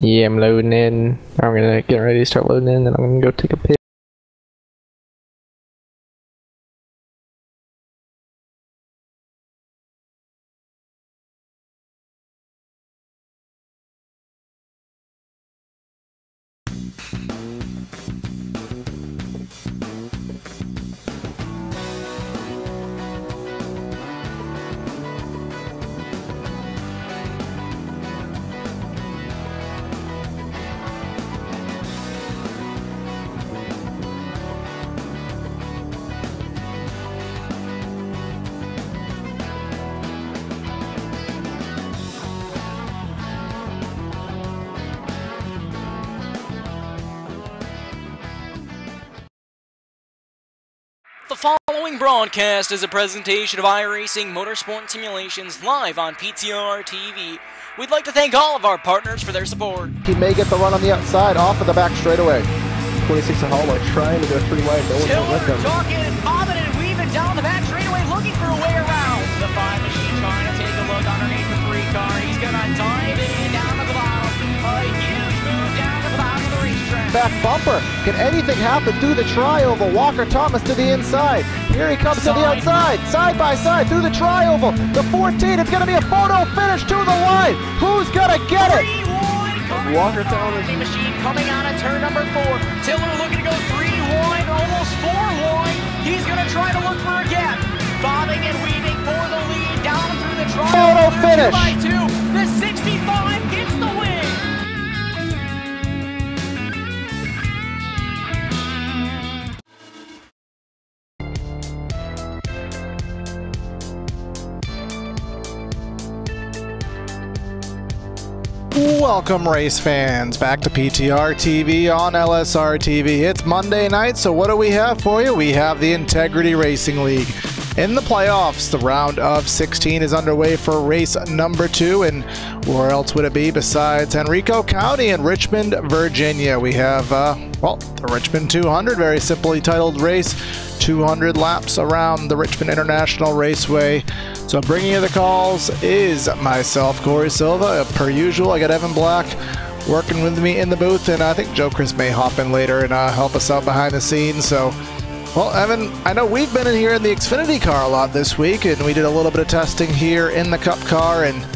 Yeah, I'm loading in. I'm gonna get ready to start loading in, and I'm gonna go take a pic. The following broadcast is a presentation of iRacing Motorsport and Simulations live on PTRTV. We'd like to thank all of our partners for their support. He may get the run on the outside, off of the back straightaway. 26 and Hallmark trying to go 3 wide, no one's with him. Talking and bobbing and weaving down the back straightaway, looking for a way around. The 5 machine trying to take a look underneath the 3 car. He's gonna dive in down to the bottom. A huge move down to the bottom of the racetrack. Back bumper. Can anything happen through the tri-oval? Walker Thomas to the inside. Here he comes to the outside. Side by side through the tri-oval. The 14. It's going to be a photo finish to the line. Who's going to get it? Walker Thomas. Machine coming out of turn number 4. Tiller looking to go 3 wide, almost 4 wide. He's going to try to look for a gap. Bobbing and weaving for the lead down through the tri-oval. Photo finish. 2 by 2. The 65 gets the win. Welcome race fans back to PTRTV on LSRTV. It's Monday night, so what do we have for you? We have the Integrity Racing League. In the playoffs, the round of 16 is underway for race number 2, and where else would it be besides Henrico County in Richmond, Virginia? We have, the Richmond 200, very simply titled race, 200 laps around the Richmond International Raceway. So bringing you the calls is myself, Corey Silva. Per usual, I got Evan Black working with me in the booth, and I think Joe Chris may hop in later and help us out behind the scenes. So, well, Evan, I know we've been in here in the Xfinity car a lot this week, and we did a little bit of testing here in the Cup car, and,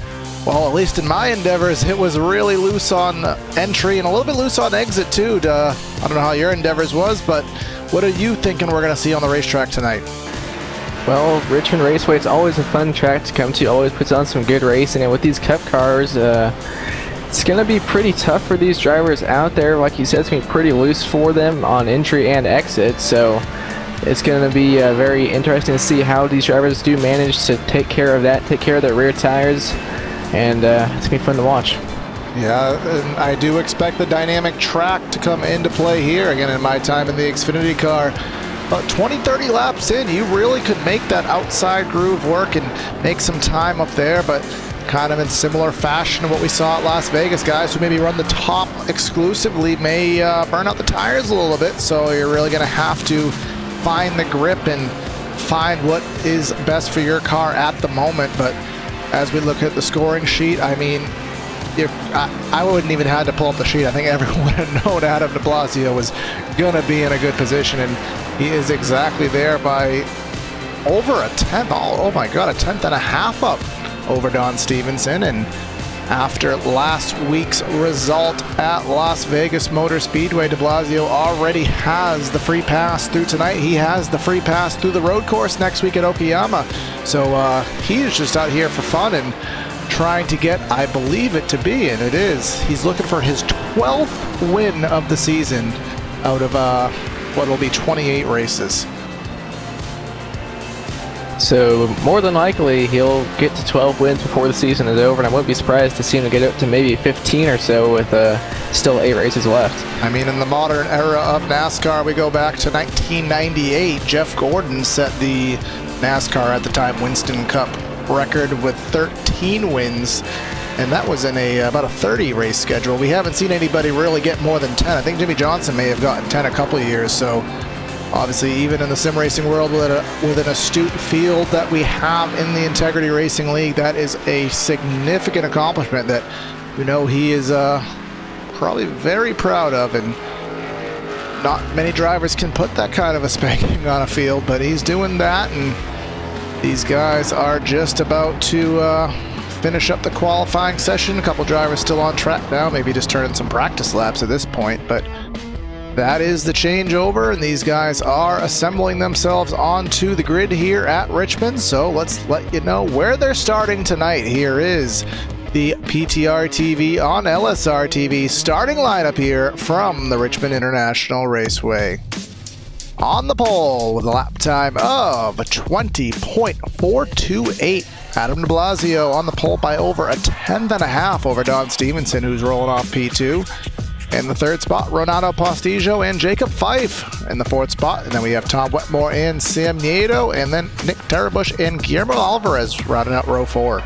well, at least in my endeavors, it was really loose on entry and a little bit loose on exit, too. I don't know how your endeavors was, but what are you thinking we're going to see on the racetrack tonight? Well, Richmond Raceway, it's always a fun track to come to. Always puts on some good racing, and with these Cup cars, it's going to be pretty tough for these drivers out there. Like you said, it's going to be pretty loose for them on entry and exit, so it's going to be very interesting to see how these drivers do manage to take care of that, take care of their rear tires, and it's going to be fun to watch. Yeah, and I do expect the dynamic track to come into play here. Again, in my time in the Xfinity car, about 20-30 laps in, you really could make that outside groove work and make some time up there, but kind of in similar fashion to what we saw at Las Vegas. Guys who maybe run the top exclusively may burn out the tires a little bit, so you're really going to have to find the grip and find what is best for your car at the moment. But as we look at the scoring sheet, I mean, I wouldn't even have to pull up the sheet. I think everyone had known Adam de Blasio was going to be in a good position, and he is exactly there by over a tenth. Oh my God, a tenth and a half up over Don Stevenson. And after last week's result at Las Vegas Motor Speedway, de Blasio already has the free pass through tonight. He has the free pass through the road course next week at Okayama. So he's just out here for fun and trying to get, I believe it to be, and it is, he's looking for his 12th win of the season out of what will be 28 races. So more than likely he'll get to 12 wins before the season is over, and I wouldn't be surprised to see him get up to maybe 15 or so with still 8 races left. I mean, in the modern era of NASCAR, we go back to 1998. Jeff Gordon set the NASCAR at the time Winston Cup record with 13 wins, and that was in about a 30 race schedule. We haven't seen anybody really get more than 10. I think Jimmy Johnson may have gotten 10 a couple of years. So obviously, even in the sim racing world, with an astute field that we have in the Integrity Racing League, that is a significant accomplishment that we know he is probably very proud of, and not many drivers can put that kind of a spanking on a field, but he's doing that, and these guys are just about to finish up the qualifying session. A couple drivers still on track now, maybe just turning some practice laps at this point, but that is the changeover, and these guys are assembling themselves onto the grid here at Richmond. So let's let you know where they're starting tonight. Here is the PTRTV on LSRTV starting lineup here from the Richmond International Raceway. On the pole with a lap time of 20.428. Adam de Blasio on the pole by over a tenth and a half over Don Stevenson, who's rolling off P2. In the third spot, Renato Postigo and Jacob Fife in the fourth spot. And then we have Tom Wetmore and Sam Nieto, and then Nick Tarabush and Guillermo Alvarez rounding out row 4.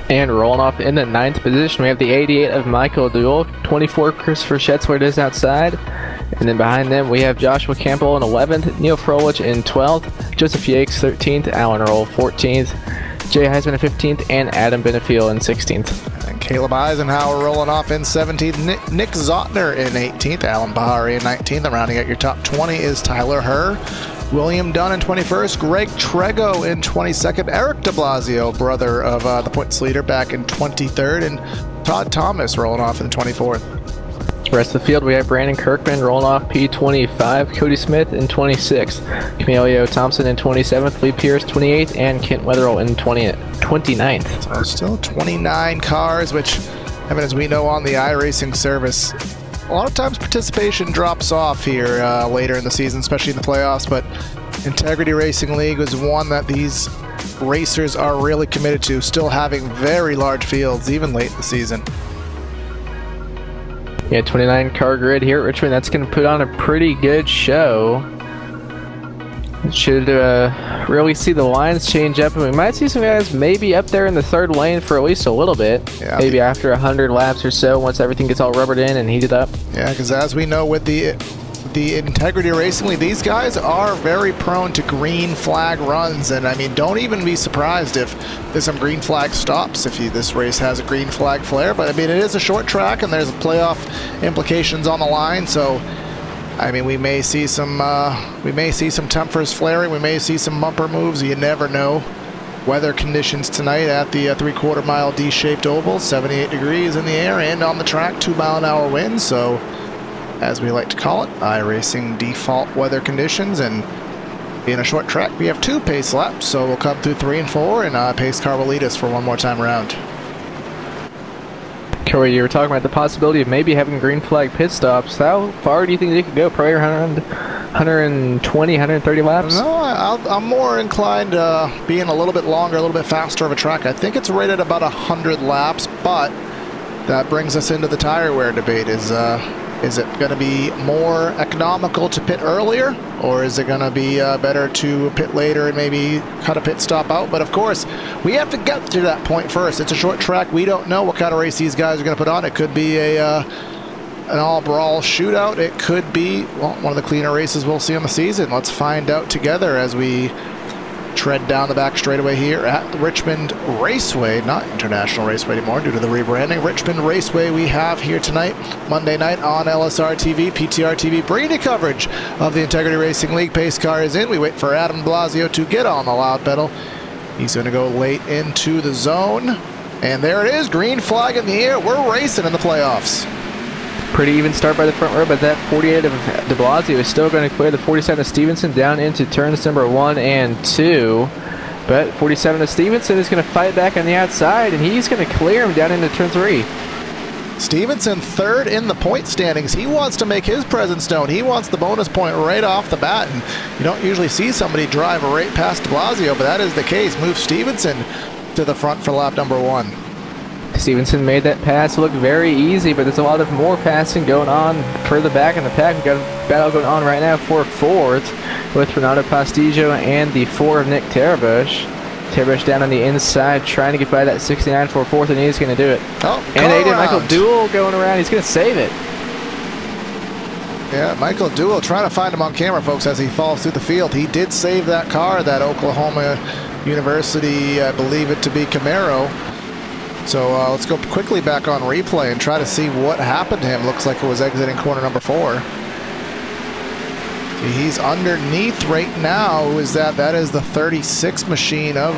And rolling off in the 9th position, we have the 88 of Michael Duell, 24 Christopher Schätzler is outside. And then behind them, we have Joshua Campbell in 11th, Neil Froelich in 12th, Joseph Yakes 13th, Alan Roll 14th, Jay Heisman in 15th, and Adam Benefiel in 16th. And Caleb Eisenhower rolling off in 17th, Nick Zotner in 18th, Alan Bahari in 19th, and rounding out your top 20 is Tyler Herr, William Dunn in 21st, Greg Trego in 22nd, Eric de Blasio, brother of the points leader, back in 23rd, and Todd Thomas rolling off in 24th. Rest of the field, we have Brandon Kirkman rolling off P25, Cody Smith in 26th, Camilio Thompson in 27th, Lee Pierce 28th, and Kent Wetherell in 29th. So still 29 cars, which, as we know on the iRacing service, a lot of times participation drops off here later in the season, especially in the playoffs, but Integrity Racing League was one that these racers are really committed to, still having very large fields, even late in the season. Yeah, 29 car grid here at Richmond. That's going to put on a pretty good show. It should really see the lines change up, and we might see some guys maybe up there in the third lane for at least a little bit. Yeah, maybe after 100 laps or so, once everything gets all rubbered in and heated up. Yeah, because as we know with the Integrity Racing League, these guys are very prone to green flag runs, and I mean, don't even be surprised if there's some green flag stops if this race has a green flag flare. But I mean, it is a short track, and there's playoff implications on the line, so I mean, we may see some tempers flaring, we may see some bumper moves. You never know. Weather conditions tonight at the 3/4 mile D-shaped oval, 78 degrees in the air, and on the track 2-mile-an-hour winds. So, as we like to call it, iRacing default weather conditions. And being a short track, we have 2 pace laps, so we'll come through 3 and 4, and pace car will lead us for one more time around. Corey, you were talking about the possibility of maybe having green flag pit stops. How far do you think they could go? Probably around 120, 130 laps? No, I'm more inclined being a little bit longer, a little bit faster of a track. I think it's rated about 100 laps, but that brings us into the tire wear debate. Is it going to be more economical to pit earlier, or is it going to be better to pit later and maybe cut a pit stop out? But of course, we have to get to that point first. It's a short track. We don't know what kind of race these guys are going to put on. It could be an all-brawl shootout. It could be, well, one of the cleaner races we'll see on the season. Let's find out together as we tread down the back straightaway here at the Richmond Raceway, not International Raceway anymore due to the rebranding. Richmond Raceway we have here tonight, Monday night on LSRTV, PTRTV, bringing you coverage of the Integrity Racing League. Pace car is in. We wait for Adam Blasio to get on the loud pedal. He's going to go late into the zone, and there it is, green flag in the air. We're racing in the playoffs. Pretty even start by the front row, but that 48 of de Blasio is still going to clear the 47 of Stevenson down into turns number 1 and 2. But 47 of Stevenson is going to fight back on the outside, and he's going to clear him down into turn 3. Stevenson third in the point standings. He wants to make his presence known. He wants the bonus point right off the bat, and you don't usually see somebody drive right past de Blasio, but that is the case. Move Stevenson to the front for lap number 1. Stevenson made that pass look very easy, but there's a lot of more passing going on further back in the pack. We've got a battle going on right now for 4th with Renato Postigo and the 4 of Nick Tarabush. Tarabush down on the inside trying to get by that 69 for 4th, and he's going to do it. Oh, and Aiden Michael Duell going around. He's going to save it. Yeah, Michael Duell trying to find him on camera, folks, as he falls through the field. He did save that car, that Oklahoma University, I believe it to be Camaro. So let's go quickly back on replay and try to see what happened to him. Looks like it was exiting corner number 4. He's underneath right now. Who is that? That is the 36 machine of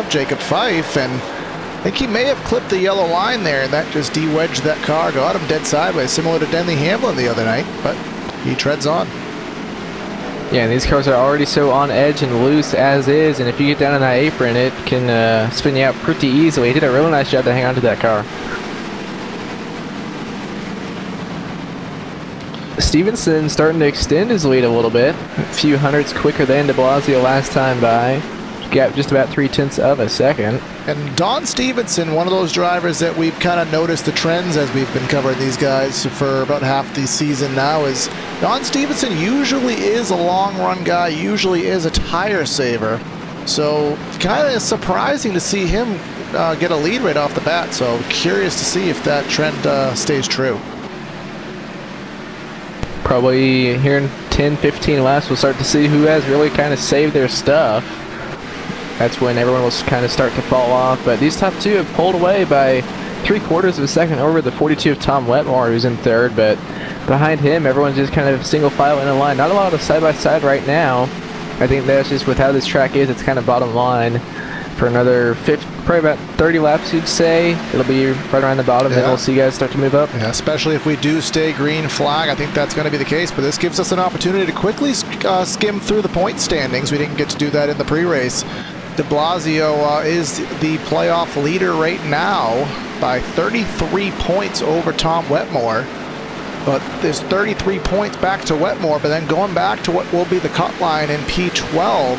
Jacob Fife, and I think he may have clipped the yellow line there, and that just de-wedged that car, got him dead sideways, similar to Denley Hamlin the other night, but he treads on. Yeah, and these cars are already so on edge and loose as is, and if you get down in that apron, it can spin you out pretty easily. He did a really nice job to hang on to that car. Stevenson starting to extend his lead a little bit. A few hundredths quicker than de Blasio last time by. Got just about 0.3 of a second. And Don Stevenson, one of those drivers that we've kind of noticed the trends as we've been covering these guys for about half the season now, is Don Stevenson usually is a long run guy, usually is a tire saver. So kind of surprising to see him get a lead right off the bat. So curious to see if that trend stays true. Probably here in 10-15 laps we'll start to see who has really kind of saved their stuff. That's when everyone will kind of start to fall off, but these top two have pulled away by 3/4 of a second over the 42 of Tom Wetmore, who's in third, but behind him everyone's just kind of single file in a line. Not a lot of side-by-side right now. I think that's just with how this track is, it's kind of bottom line. For another probably about 30 laps, you'd say. It'll be right around the bottom, then we'll see guys start to move up. Yeah, especially if we do stay green flag. I think that's going to be the case, but this gives us an opportunity to quickly skim through the point standings. We didn't get to do that in the pre-race. De Blasio is the playoff leader right now by 33 points over Tom Wetmore. But there's 33 points back to Wetmore, but then going back to what will be the cut line in P12,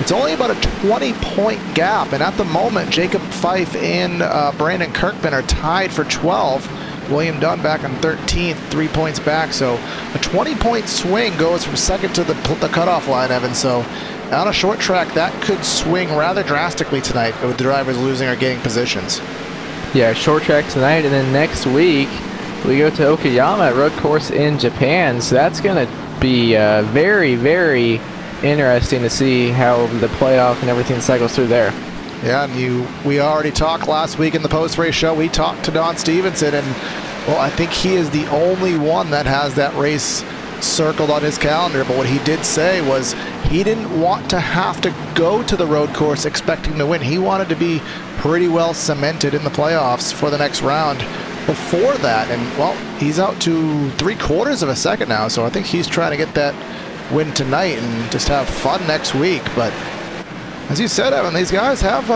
it's only about a 20-point gap, and at the moment, Jacob Fife and Brandon Kirkman are tied for 12. William Dunn back on 13th, 3 points back, so a 20-point swing goes from second to the cutoff line, Evan. So on a short track, that could swing rather drastically tonight with the drivers losing or gaining positions. Yeah, short track tonight, and then next week, we go to Okayama road course in Japan, so that's going to be very, very interesting to see how the playoff and everything cycles through there. Yeah, and we already talked last week in the post-race show. We talked to Don Stevenson, and well, I think he is the only one that has that race circled on his calendar. But what he did say was he didn't want to have to go to the road course expecting to win. He wanted to be pretty well cemented in the playoffs for the next round before that. And well, he's out to 3/4 of a second now, so I think he's trying to get that win tonight and just have fun next week. But as you said, Evan, these guys have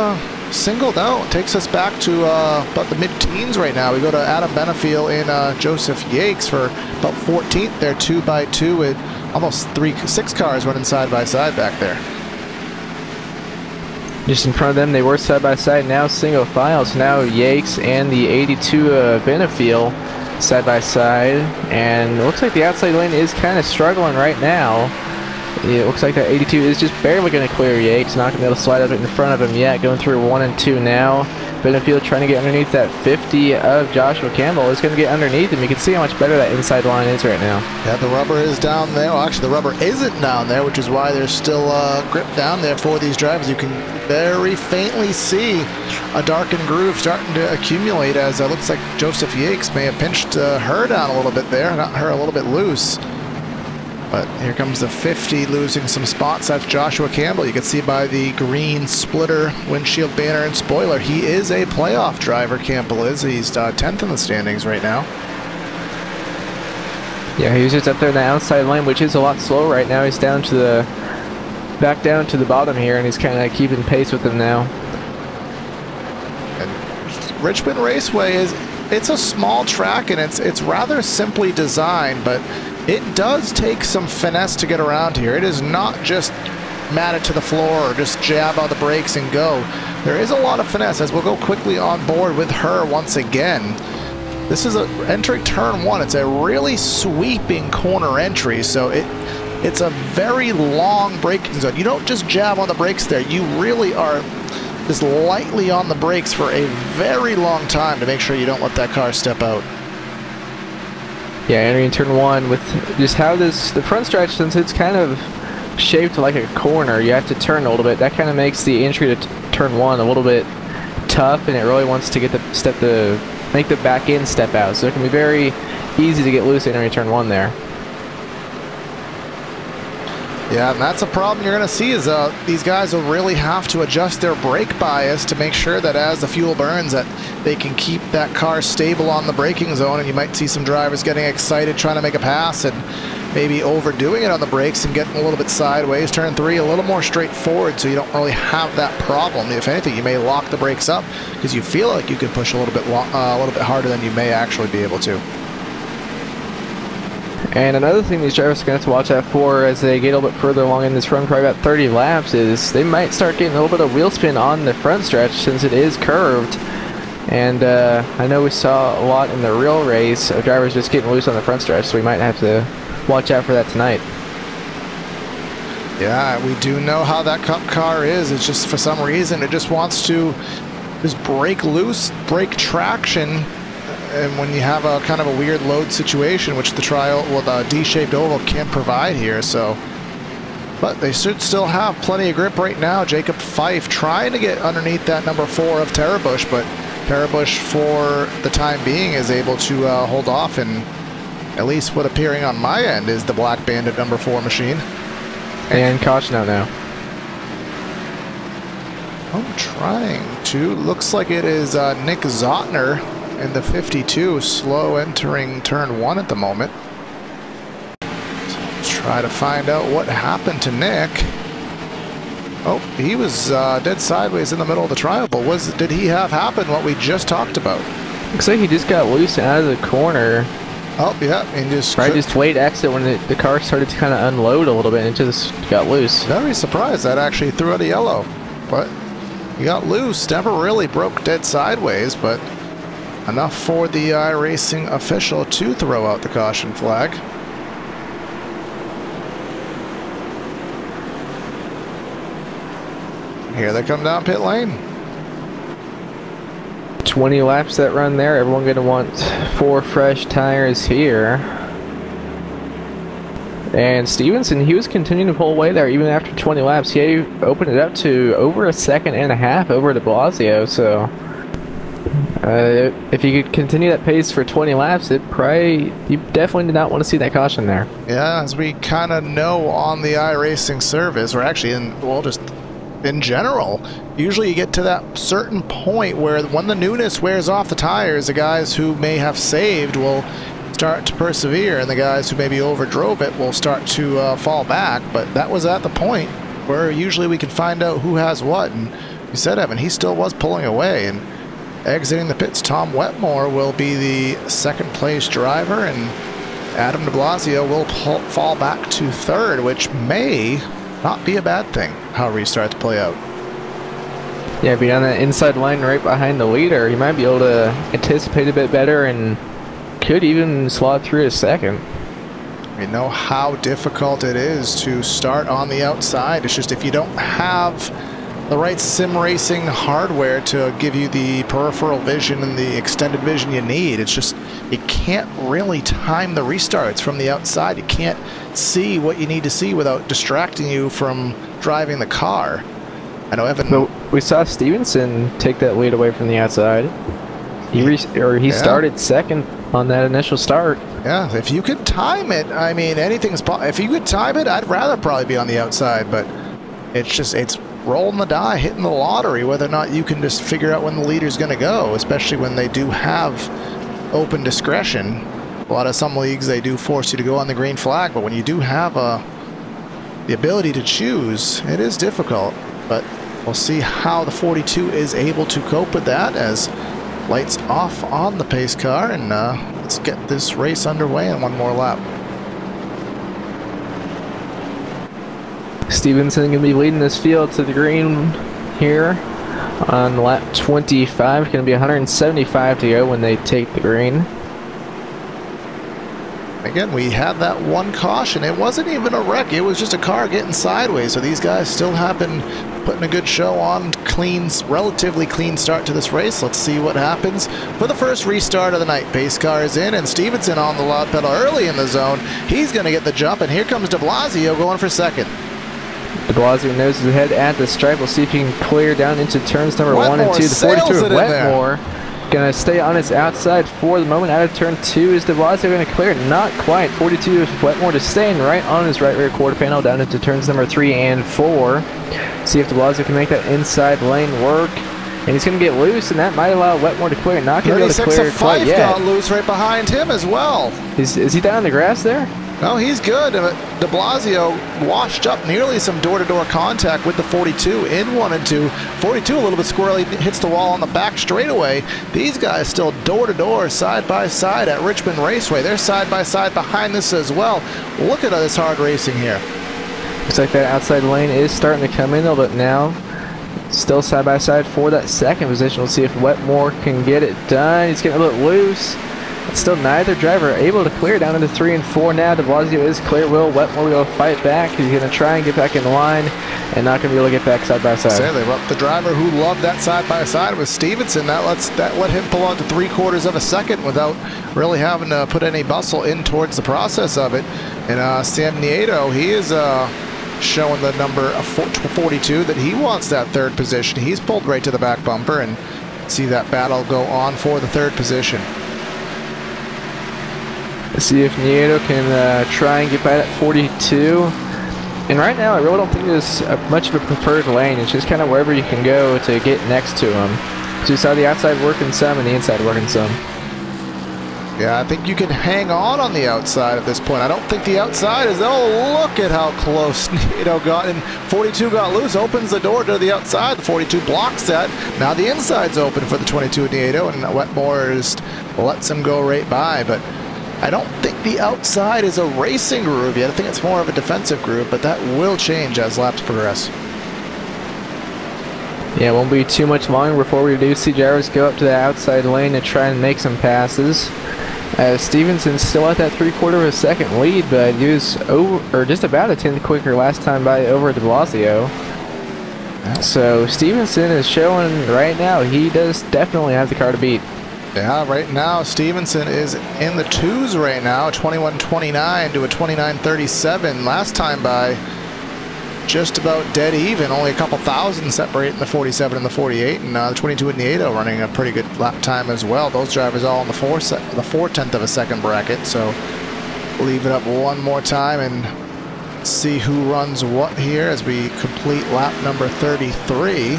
singled out. It takes us back to about the mid-teens right now. We go to Adam Benefiel and Joseph Yakes for about 14th. They're 2x2 with almost 6 cars running side by side back there. Just in front of them, they were side by side, now single file. So now Yakes and the 82 Benefiel side by side, and it looks like the outside lane is kind of struggling right now. It looks like that 82 is just barely going to clear Yakes, not going to be able to slide up in front of him yet. Going through 1 and 2 now. Benefiel trying to get underneath that 50 of Joshua Campbell. Is going to get underneath him. You can see how much better that inside line is right now. Yeah, the rubber is down there. Well, actually, the rubber isn't down there, which is why there's still grip down there for these drivers. You can very faintly see a darkened groove starting to accumulate as it looks like Joseph Yakes may have pinched her down a little bit there, got her a little bit loose. But here comes the 50 losing some spots. That's Joshua Campbell. You can see by the green splitter, windshield banner, and spoiler, he is a playoff driver, Campbell is. He's 10th in the standings right now. Yeah, he's just up there in the outside lane, which is a lot slower right now. He's down to the back down to the bottom here, and he's kind of keeping pace with them now. And Richmond Raceway it's a small track, and it's rather simply designed, but it does take some finesse to get around here. It is not just mat it to the floor or just jab on the brakes and go. There is a lot of finesse, as we'll go quickly on board with her once again. This is entering turn 1. It's a really sweeping corner entry, so it's a very long braking zone. You don't just jab on the brakes there. You really are just lightly on the brakes for a very long time to make sure you don't let that car step out. Yeah, entering turn 1 with just how the front stretch, since it's kind of shaped like a corner, you have to turn a little bit. That kind of makes the entry to turn 1 a little bit tough, and it really wants to get make the back end step out. So it can be very easy to get loose entering turn 1 there. Yeah, and that's a problem you're going to see is these guys will really have to adjust their brake bias to make sure that as the fuel burns that they can keep that car stable on the braking zone. And you might see some drivers getting excited trying to make a pass and maybe overdoing it on the brakes and getting a little bit sideways. Turn 3 a little more straightforward, so you don't really have that problem. If anything, you may lock the brakes up because you feel like you can push a little bit harder than you may actually be able to. And another thing these drivers are going to have to watch out for as they get a little bit further along in this run, probably about 30 laps, is they might start getting a little bit of wheel spin on the front stretch since it is curved. And I know we saw a lot in the real race of drivers just getting loose on the front stretch, so we might have to watch out for that tonight. Yeah, we do know how that Cup car is. It's just for some reason it just wants to just break loose, break traction. And when you have a kind of a weird load situation, which the trial, well, the D-shaped oval can't provide here, so. But they should still have plenty of grip right now. Jacob Fife trying to get underneath that number 4 of Terrabush, but Terrabush for the time being is able to hold off, and at least what appearing on my end is the Black Bandit number 4 machine. And caution out now. I'm trying to. Looks like it is Nick Zotner in the 52, slow entering turn 1 at the moment. So let's try to find out what happened to Nick. Oh, he was dead sideways in the middle of the trial, but did he have happen what we just talked about? Looks like he just got loose out of the corner. Oh, yeah, and just late exit when the car started to kind of unload a little bit and it just got loose. Very surprised that actually threw out a yellow, but he got loose. Never really broke dead sideways, but enough for the iRacing official to throw out the caution flag. Here they come down pit lane. 20 laps that run there. Everyone going to want 4 fresh tires here. And Stevenson, he was continuing to pull away there even after 20 laps. He opened it up to over a second and a half over de Blasio, so if you could continue that pace for 20 laps, you definitely did not want to see that caution there. Yeah, as we kind of know on the iRacing service, or actually just in general, usually you get to that certain point where when the newness wears off the tires, the guys who may have saved will start to persevere, and the guys who maybe overdrove it will start to fall back. But that was at the point where usually we can find out who has what, and you said, Evan, he still was pulling away. And exiting the pits, Tom Wetmore will be the second place driver, and Adam de Blasio will fall back to third, which may not be a bad thing, how restarts play out. Yeah, be on that inside line right behind the leader. You might be able to anticipate a bit better and could even slot through a second. We know how difficult it is to start on the outside. It's just if you don't have the right sim racing hardware to give you the peripheral vision and the extended vision you need, it's just you can't really time the restarts from the outside. You can't see what you need to see without distracting you from driving the car. I know Evan. But we saw Stevenson take that lead away from the outside. He started second on that initial start. Yeah, if you could time it, I mean, anything's possible. If you could time it, I'd rather probably be on the outside, but it's rolling the die, hitting the lottery, whether or not you can just figure out when the leader's going to go, especially when they do have open discretion. A lot of some leagues, they do force you to go on the green flag, but when you do have the ability to choose, it is difficult. But we'll see how the 42 is able to cope with that as lights off on the pace car, and let's get this race underway in one more lap. Stevenson going to be leading this field to the green here on lap 25. Going to be 175 to go when they take the green. Again, we had that one caution. It wasn't even a wreck. It was just a car getting sideways. So these guys still have been putting a good show on. Relatively clean start to this race. Let's see what happens for the first restart of the night. Pace car is in, and Stevenson on the loud pedal early in the zone. He's going to get the jump, and here comes de Blasio going for second. De Blasio noses ahead at the stripe. We'll see if he can clear down into turns number 1 and 2. The 42 of Wetmore gonna stay on his outside for the moment. Out of turn 2 is De Blasio gonna clear it? Not quite. 42 of Wetmore just staying right on his right rear quarter panel down into turns number 3 and 4. See if De Blasio can make that inside lane work. And he's going to get loose, and that might allow Wetmore to clear. Not going to be able to clear quite yet. Got loose right behind him as well. Is he down in the grass there? No, he's good. De Blasio washed up nearly some door-to-door contact with the 42 in 1 and 2. 42 a little bit squirrely, hits the wall on the back straightaway. These guys still door-to-door, side-by-side at Richmond Raceway. They're side-by-side behind this as well. Look at this hard racing here. Looks like that outside lane is starting to come in a little bit now. Still side by side for that second position. We'll see if Wetmore can get it done. He's getting a little loose. It's still neither driver able to clear down into 3 and 4 now. De Blasio is clear. Will Wetmore will fight back? He's going to try and get back in line and not going to be able to get back side by side. The driver who loved that side by side was Stevenson. That let him pull out to 3/4 of a second without really having to put any bustle in towards the process of it. And Sam Nieto, he is showing the number 42 that he wants that 3rd position. He's pulled right to the back bumper, and see that battle go on for the 3rd position. Let's see if Nieto can try and get by that 42. And right now, I really don't think there's much of a preferred lane. It's just kind of wherever you can go to get next to him. So you saw the outside working some and the inside working some. Yeah, I think you can hang on the outside at this point. I don't think the outside is. Oh, look at how close Nieto got. And 42 got loose, opens the door to the outside. The 42 blocks that. Now the inside's open for the 22 Nieto, and Wetmore just lets him go right by. But I don't think the outside is a racing groove yet. I think it's more of a defensive groove, but that will change as laps progress. Yeah, it won't be too much longer before we do see drivers go up to the outside lane to try and make some passes. Stevenson's still at that 3/4 of a second lead, but he was over, or just about a 10th quicker last time by over De Blasio. So Stevenson is showing right now he does definitely have the car to beat. Yeah, right now Stevenson is in the 2s right now, 21.29 to a 29.37. Last time by just about dead even, only a couple thousand separating the 47 and the 48, and the 22 and Nieto running a pretty good lap time as well. Those drivers all in the 4/10 of a second bracket. So leave it up one more time and see who runs what here as we complete lap number 33.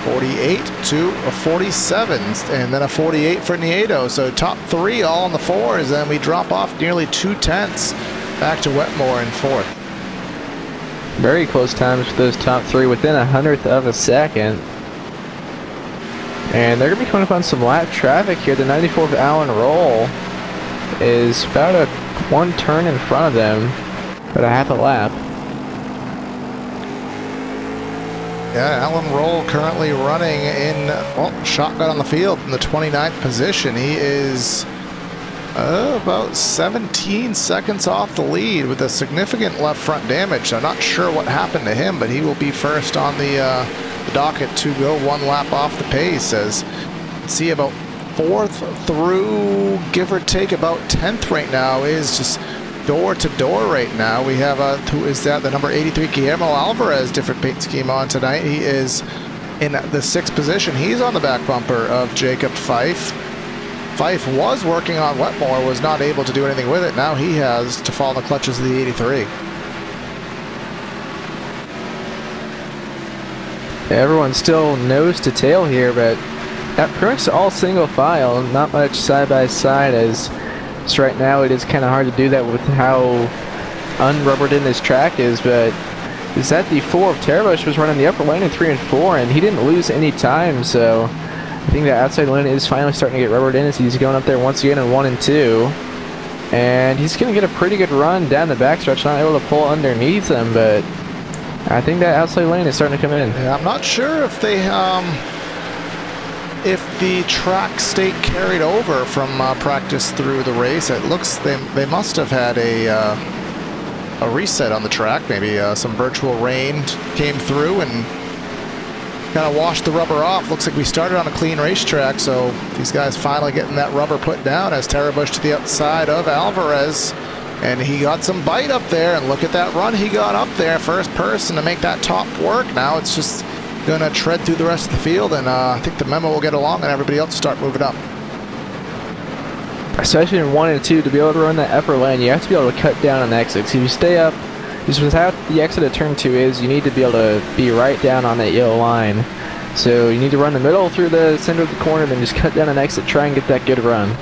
48 to a 47, and then a 48 for Nieto. So top 3 all on the 4s, and we drop off nearly 2/10 back to Wetmore in 4th. Very close times for those top 3, within 100th of a second. And they're going to be coming up on some lap traffic here. The 94 of Alan Roll is about a 1 turn in front of them, about a half a lap. Yeah, Alan Roll currently running in, shotgun on the field in the 29th position. He is about 17 seconds off the lead with a significant left front damage. I'm not sure what happened to him, but he will be first on the docket to go 1 lap off the pace. As see about 4th through, give or take about 10th right now, is just door to door right now. We have who is that? The number 83 Guillermo Alvarez, different paint scheme on tonight. He is in the 6th position. He's on the back bumper of Jacob Fife. Fife was working on Wetmore, was not able to do anything with it. Now he has to fall in the clutches of the 83. Everyone's still nose to tail here, but that pretty much all single file, not much side by side, as so right now it is kind of hard to do that with how unrubbered in this track is. But is that the 4 of Terbush was running the upper lane in 3 and 4, and he didn't lose any time, so I think that outside lane is finally starting to get rubbered in as he's going up there once again in 1 and 2. And he's going to get a pretty good run down the backstretch, not able to pull underneath him, but I think that outside lane is starting to come in. Yeah, I'm not sure if they if the track state carried over from practice through the race. It looks they must have had a reset on the track. Maybe some virtual rain came through and kind of washed the rubber off. Looks like we started on a clean racetrack, so these guys finally getting that rubber put down as Terbush to the outside of Alvarez And he got some bite up there, and look at that run he got up there. First person to make that top work. Now it's just going to tread through the rest of the field, and I think the memo will get along and everybody else will start moving up. Especially in 1 and 2, to be able to run that upper lane, you have to be able to cut down on exits. If you stay up, just without the exit of turn 2 is, you need to be able to be right down on that yellow line. So you need to run the middle through the center of the corner, then just cut down an exit, try and get that good run.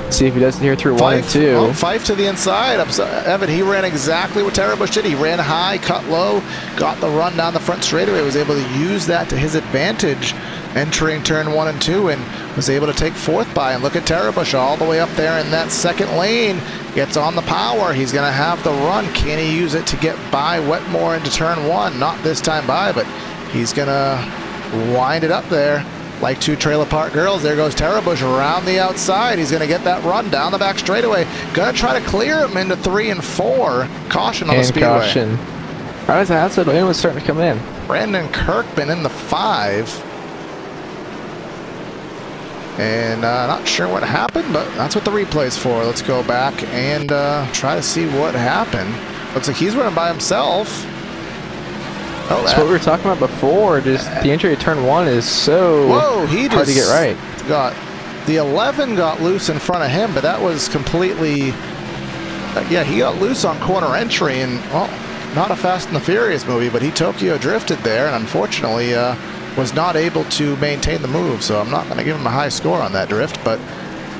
See if he does it here through 1 and 2. Oh, Fife to the inside. Evan, he ran exactly what Tarabush did. He ran high, cut low, got the run down the front straightaway, was able to use that to his advantage entering turn 1 and 2, and was able to take 4th by. And look at Tarabush all the way up there in that second lane. Gets on the power. He's going to have the run. Can he use it to get by Wetmore into turn 1? Not this time by, but he's going to wind it up there. Like 2 trailer park girls, there goes Tarabush around the outside. He's going to get that run down the back straightaway. Going to try to clear him into 3 and 4. Caution on the speedway. Caution. Right as the outside lane was starting to come in. Brandon Kirkman in the 5. And not sure what happened, but that's what the replay's for. Let's go back and try to see what happened. Looks like he's running by himself. Oh, that's what we were talking about before. Just the entry of turn 1 is so hard to get right. Got the 11 got loose in front of him, but that was completely. Yeah, he got loose on corner entry, and well, not a Fast and the Furious movie, but he Tokyo drifted there, and unfortunately was not able to maintain the move. So I'm not going to give him a high score on that drift, but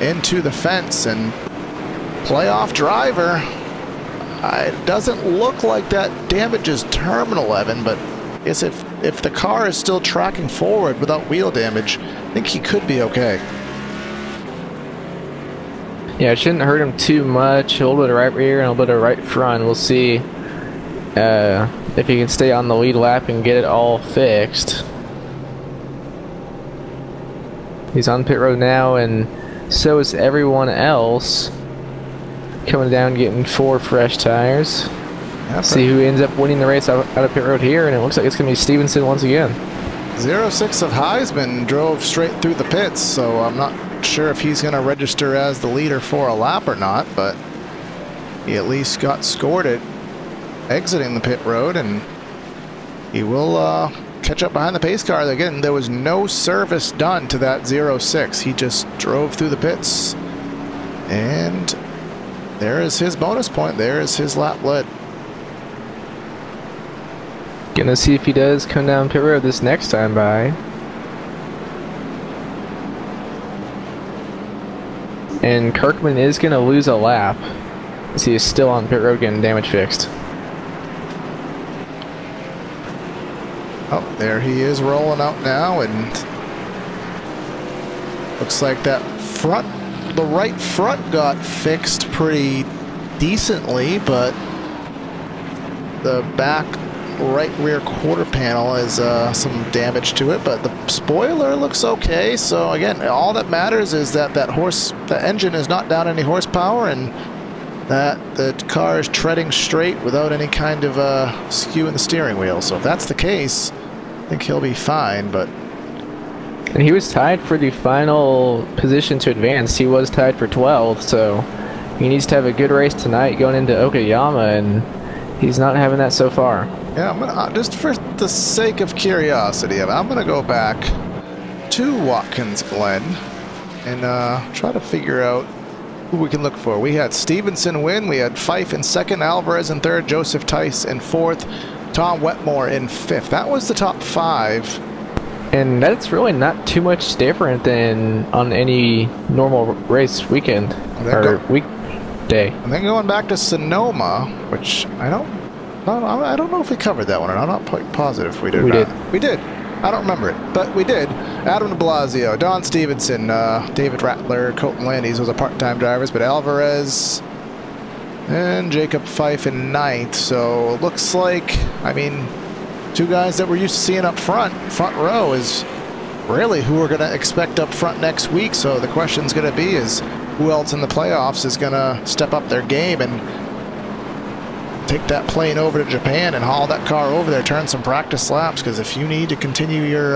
into the fence and playoff driver. It doesn't look like that damages terminal, Evan, but I guess if the car is still tracking forward without wheel damage, I think he could be okay. Yeah, it shouldn't hurt him too much. A little bit of right rear and a little bit of right front. We'll see if he can stay on the lead lap and get it all fixed. He's on pit road now, and so is everyone else. Coming down, getting 4 fresh tires. See who ends up winning the race out of pit road here, and it looks like it's going to be Stevenson once again. 06 of Heisman drove straight through the pits, so I'm not sure if he's going to register as the leader for a lap or not, but he at least got scored at exiting the pit road, and he will catch up behind the pace car. Again, there was no service done to that 06. He just drove through the pits, and there is his bonus point. There is his lap lead. Gonna see if he does come down pit road this next time by. And Kirkman is gonna lose a lap as he is still on pit road getting damage fixed. Oh, there he is rolling out now, and looks like that front. The right front got fixed pretty decently, but the back right rear quarter panel has some damage to it, but the spoiler looks okay. So again, all that matters is that the engine is not down any horsepower, and that the car is treading straight without any kind of skew in the steering wheel. So if that's the case, I think he'll be fine. But and he was tied for the final position to advance. He was tied for 12th, so he needs to have a good race tonight going into Okayama, and he's not having that so far. Yeah, I'm gonna, just for the sake of curiosity, I'm going to go back to Watkins Glen and try to figure out who we can look for. We had Stevenson win, we had Fife in 2nd, Alvarez in 3rd, Joseph Tice in 4th, Tom Wetmore in 5th. That was the top 5. And that's really not too much different than on any normal race weekend or weekday. And then going back to Sonoma, which I don't know if we covered that one, and I'm not quite positive if we did. We did. I don't remember it, but we did. Adam de Blasio, Don Stevenson, David Rattler, Colton Landis was a part-time drivers, but Alvarez and Jacob Fife in 9th. So it looks like, I mean, 2 guys that we're used to seeing up front row is really who we're going to expect up front next week. So the question's going to be is who else in the playoffs is going to step up their game and take that plane over to Japan and haul that car over there, turn some practice laps, because if you need to continue your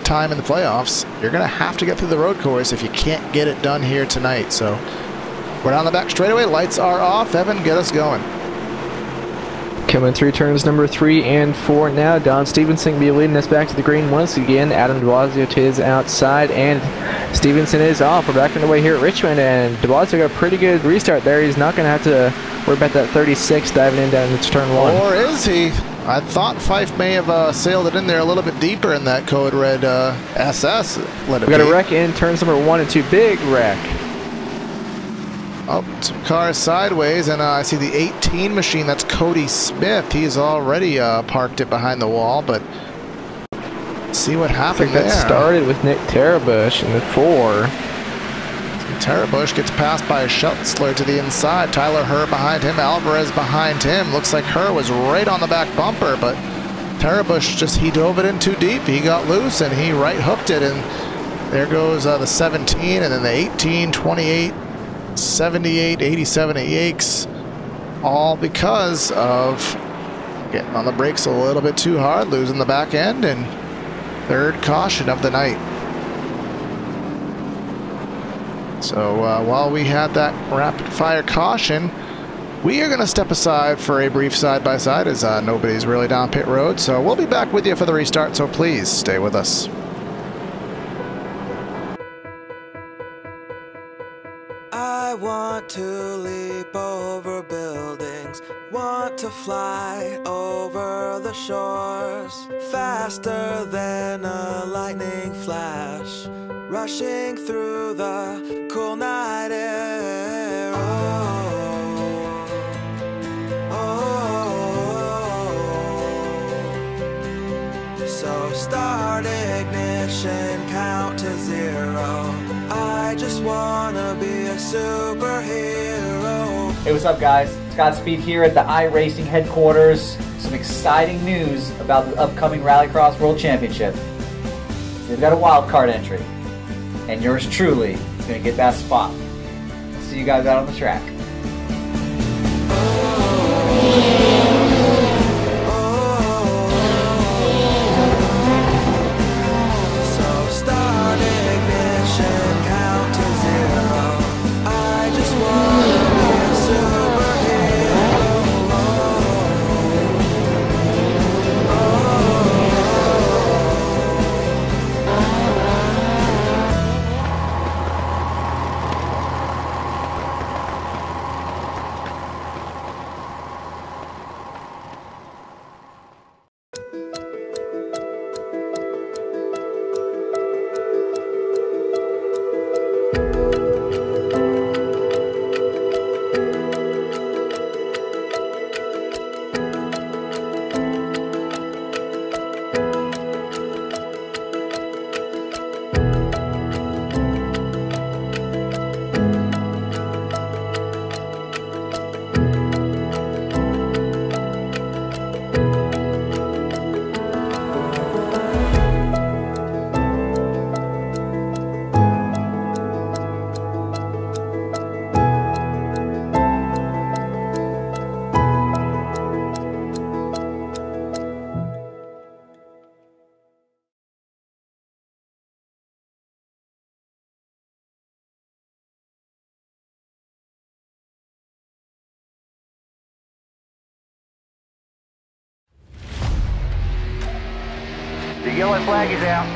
time in the playoffs, you're going to have to get through the road course if you can't get it done here tonight. So We're down the back straightaway. Lights are off. Evan, get us going. Coming through turns number 3 and 4 now. Don Stevenson will be leading us back to the green once again. Adam de Blasio to his outside, and Stevenson is off. We're back underway here at Richmond, and de Blasio got a pretty good restart there. He's not going to have to worry about that 36 diving in down into turn 1. Or is he? I thought Fife may have sailed it in there a little bit deeper in that code red SS. Let it We got be. a wreck in turns number 1 and 2. Big wreck. Oh, some cars sideways, and I see the 18 machine. That's Cody Smith. He's already parked it behind the wall, but see what happened there. That started with Nick Tarabush in the 4. Tarabush gets passed by Schutzler to the inside. Tyler Herr behind him. Alvarez behind him. Looks like Herr was right on the back bumper, but Tarabush he dove it in too deep. He got loose, and he right hooked it, and there goes the 17, and then the 18, 28, 78, 87 Yakes, all because of getting on the brakes a little bit too hard, losing the back end, and third caution of the night. So while we had that rapid fire caution, we are going to step aside for a brief side-by-side as nobody's really down pit road. So we'll be back with you for the restart, so please stay with us. I want to leap over buildings, want to fly over the shores, faster than a lightning flash, rushing through the cool night air. So start ignition, count to 0. I just wanna be a superhero. Hey, what's up, guys? Scott Speed here at the iRacing headquarters. Some exciting news about the upcoming Rallycross World Championship. They've got a wild card entry, and yours truly is going to get that spot. See you guys out on the track. The yellow flag is out.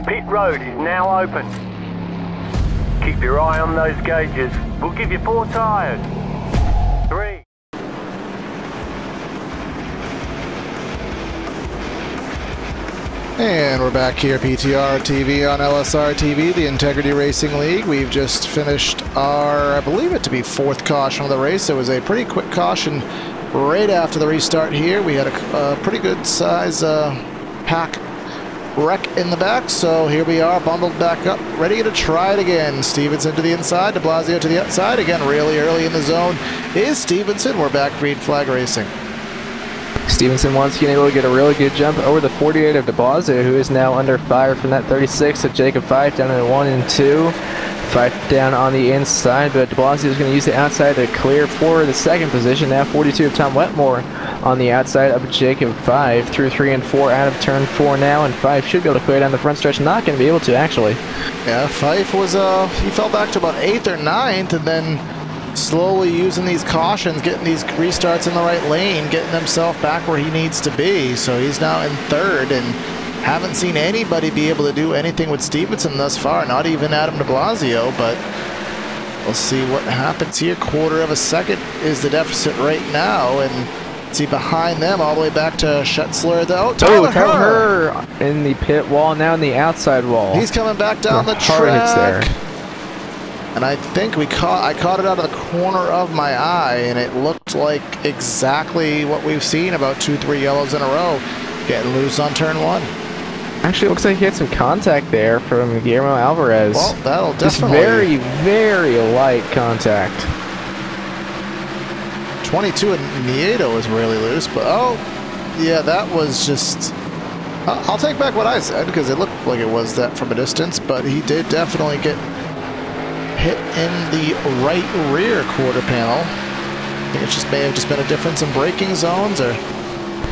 Pit road is now open. Keep your eye on those gauges. We'll give you 4 tyres. 3. And we're back here, PTRTV on LSRTV, the Integrity Racing League. We've just finished our, I believe it to be 4th caution of the race. It was a pretty quick caution right after the restart here. We had a pretty good size pack wreck in the back, so here we are bundled back up, ready to try it again. Stevenson to the inside, de Blasio to the outside. Again, really early in the zone is Stevenson. We're back, green flag racing. Stevenson once again able to get a really good jump over the 48 of de Blasio, who is now under fire from that 36 of Jacob Fife down in 1 and 2. Fife down on the inside, but de Blasio is going to use the outside to clear for the second position. Now 42 of Tom Wetmore on the outside of Jacob Fife through 3 and 4 out of turn 4 now, and Fife should be able to clear down the front stretch. Not going to be able to, actually. Yeah, Fife was, he fell back to about 8th or 9th, and then slowly using these cautions, getting these restarts in the right lane, getting himself back where he needs to be. So he's now in 3rd, and haven't seen anybody be able to do anything with Stevenson thus far, not even Adam de Blasio, but we'll see what happens here. 1/4 of a second is the deficit right now, and see behind them all the way back to Schetzler. Tyler Herr in the pit wall, now in the outside wall. He's coming back down the track. There. And I think I caught it out of the corner of my eye, and it looked like exactly what we've seen, about 2-3 yellows in a row, getting loose on turn 1. Actually, it looks like he had some contact there from Guillermo Alvarez. Well, that'll definitely... Just very, very light contact. 22 and Nieto is really loose, but oh, yeah, that was just... I'll take back what I said, because it looked like it was that from a distance, but he did definitely get hit in the right rear quarter panel. I think it just may have just been a difference in braking zones, or...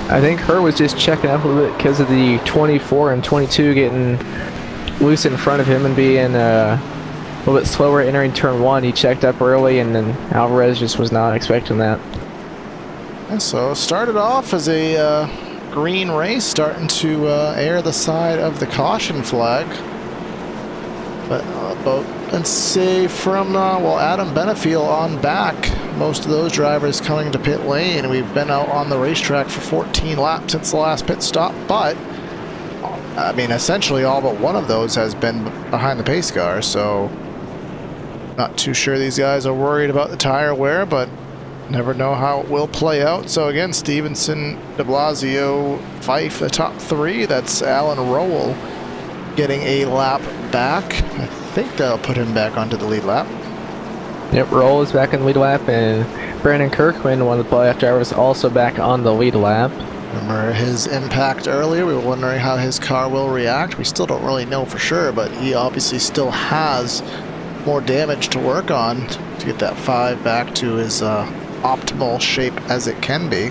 I think Herr was just checking up a little bit because of the 24 and 22 getting loose in front of him and being a little bit slower entering turn 1. He checked up early, and then Alvarez just was not expecting that. And so started off as a green race, starting to air the side of the caution flag. But about, let's say, from Adam Benefiel on back, most of those drivers coming to pit lane. We've been out on the racetrack for 14 laps since the last pit stop, but I mean, essentially all but one of those has been behind the pace car, so not too sure these guys are worried about the tire wear, but never know how it will play out. So again, Stevenson, de Blasio, Fife, the top 3. That's Alan Rowell getting a lap back. I think that'll put him back onto the lead lap. Yep, Roll is back in the lead lap, and Brandon Kirkman, one of the playoff drivers, also back on the lead lap. Remember his impact earlier? We were wondering how his car will react. We still don't really know for sure, but he obviously still has more damage to work on to get that 5 back to his optimal shape as it can be.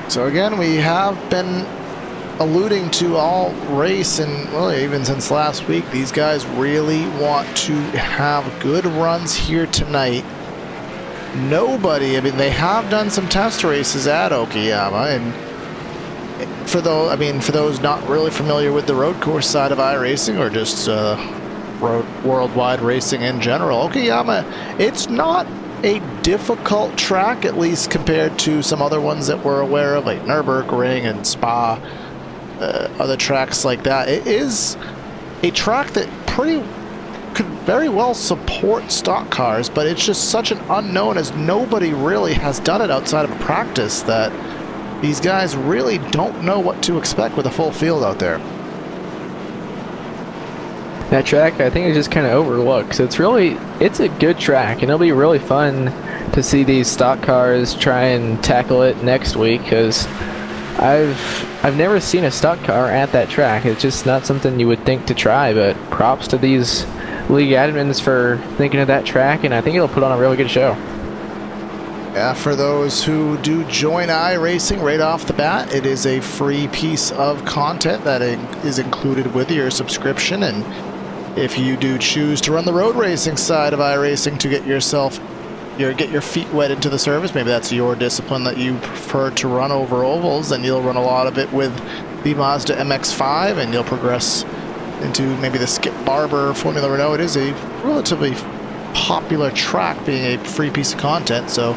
So again, we have been alluding to all race, and really even since last week, these guys really want to have good runs here tonight. Nobody, I mean, they have done some test races at Okayama, and for those not really familiar with the road course side of iRacing, or just worldwide racing in general, Okayama, it's not a difficult track, at least compared to some other ones that we're aware of, like Nürburgring and Spa, other tracks like that. It is a track that could very well support stock cars, but it's just such an unknown, as nobody really has done it outside of a practice, that these guys really don't know what to expect with a full field out there. That track, I think, is just kind of overlooked. So it's a good track, and it'll be really fun to see these stock cars try and tackle it next week, because I've never seen a stock car at that track. It's just not something you would think to try, but props to these league admins for thinking of that track, and I think it'll put on a really good show. Yeah, for those who do join iRacing right off the bat, it is a free piece of content that is included with your subscription, and if you do choose to run the road racing side of iRacing to get your feet wet into the service, maybe that's your discipline that you prefer to run over ovals, then you'll run a lot of it with the Mazda MX-5, and you'll progress into maybe the Skip Barber Formula Renault. It is a relatively popular track, being a free piece of content. So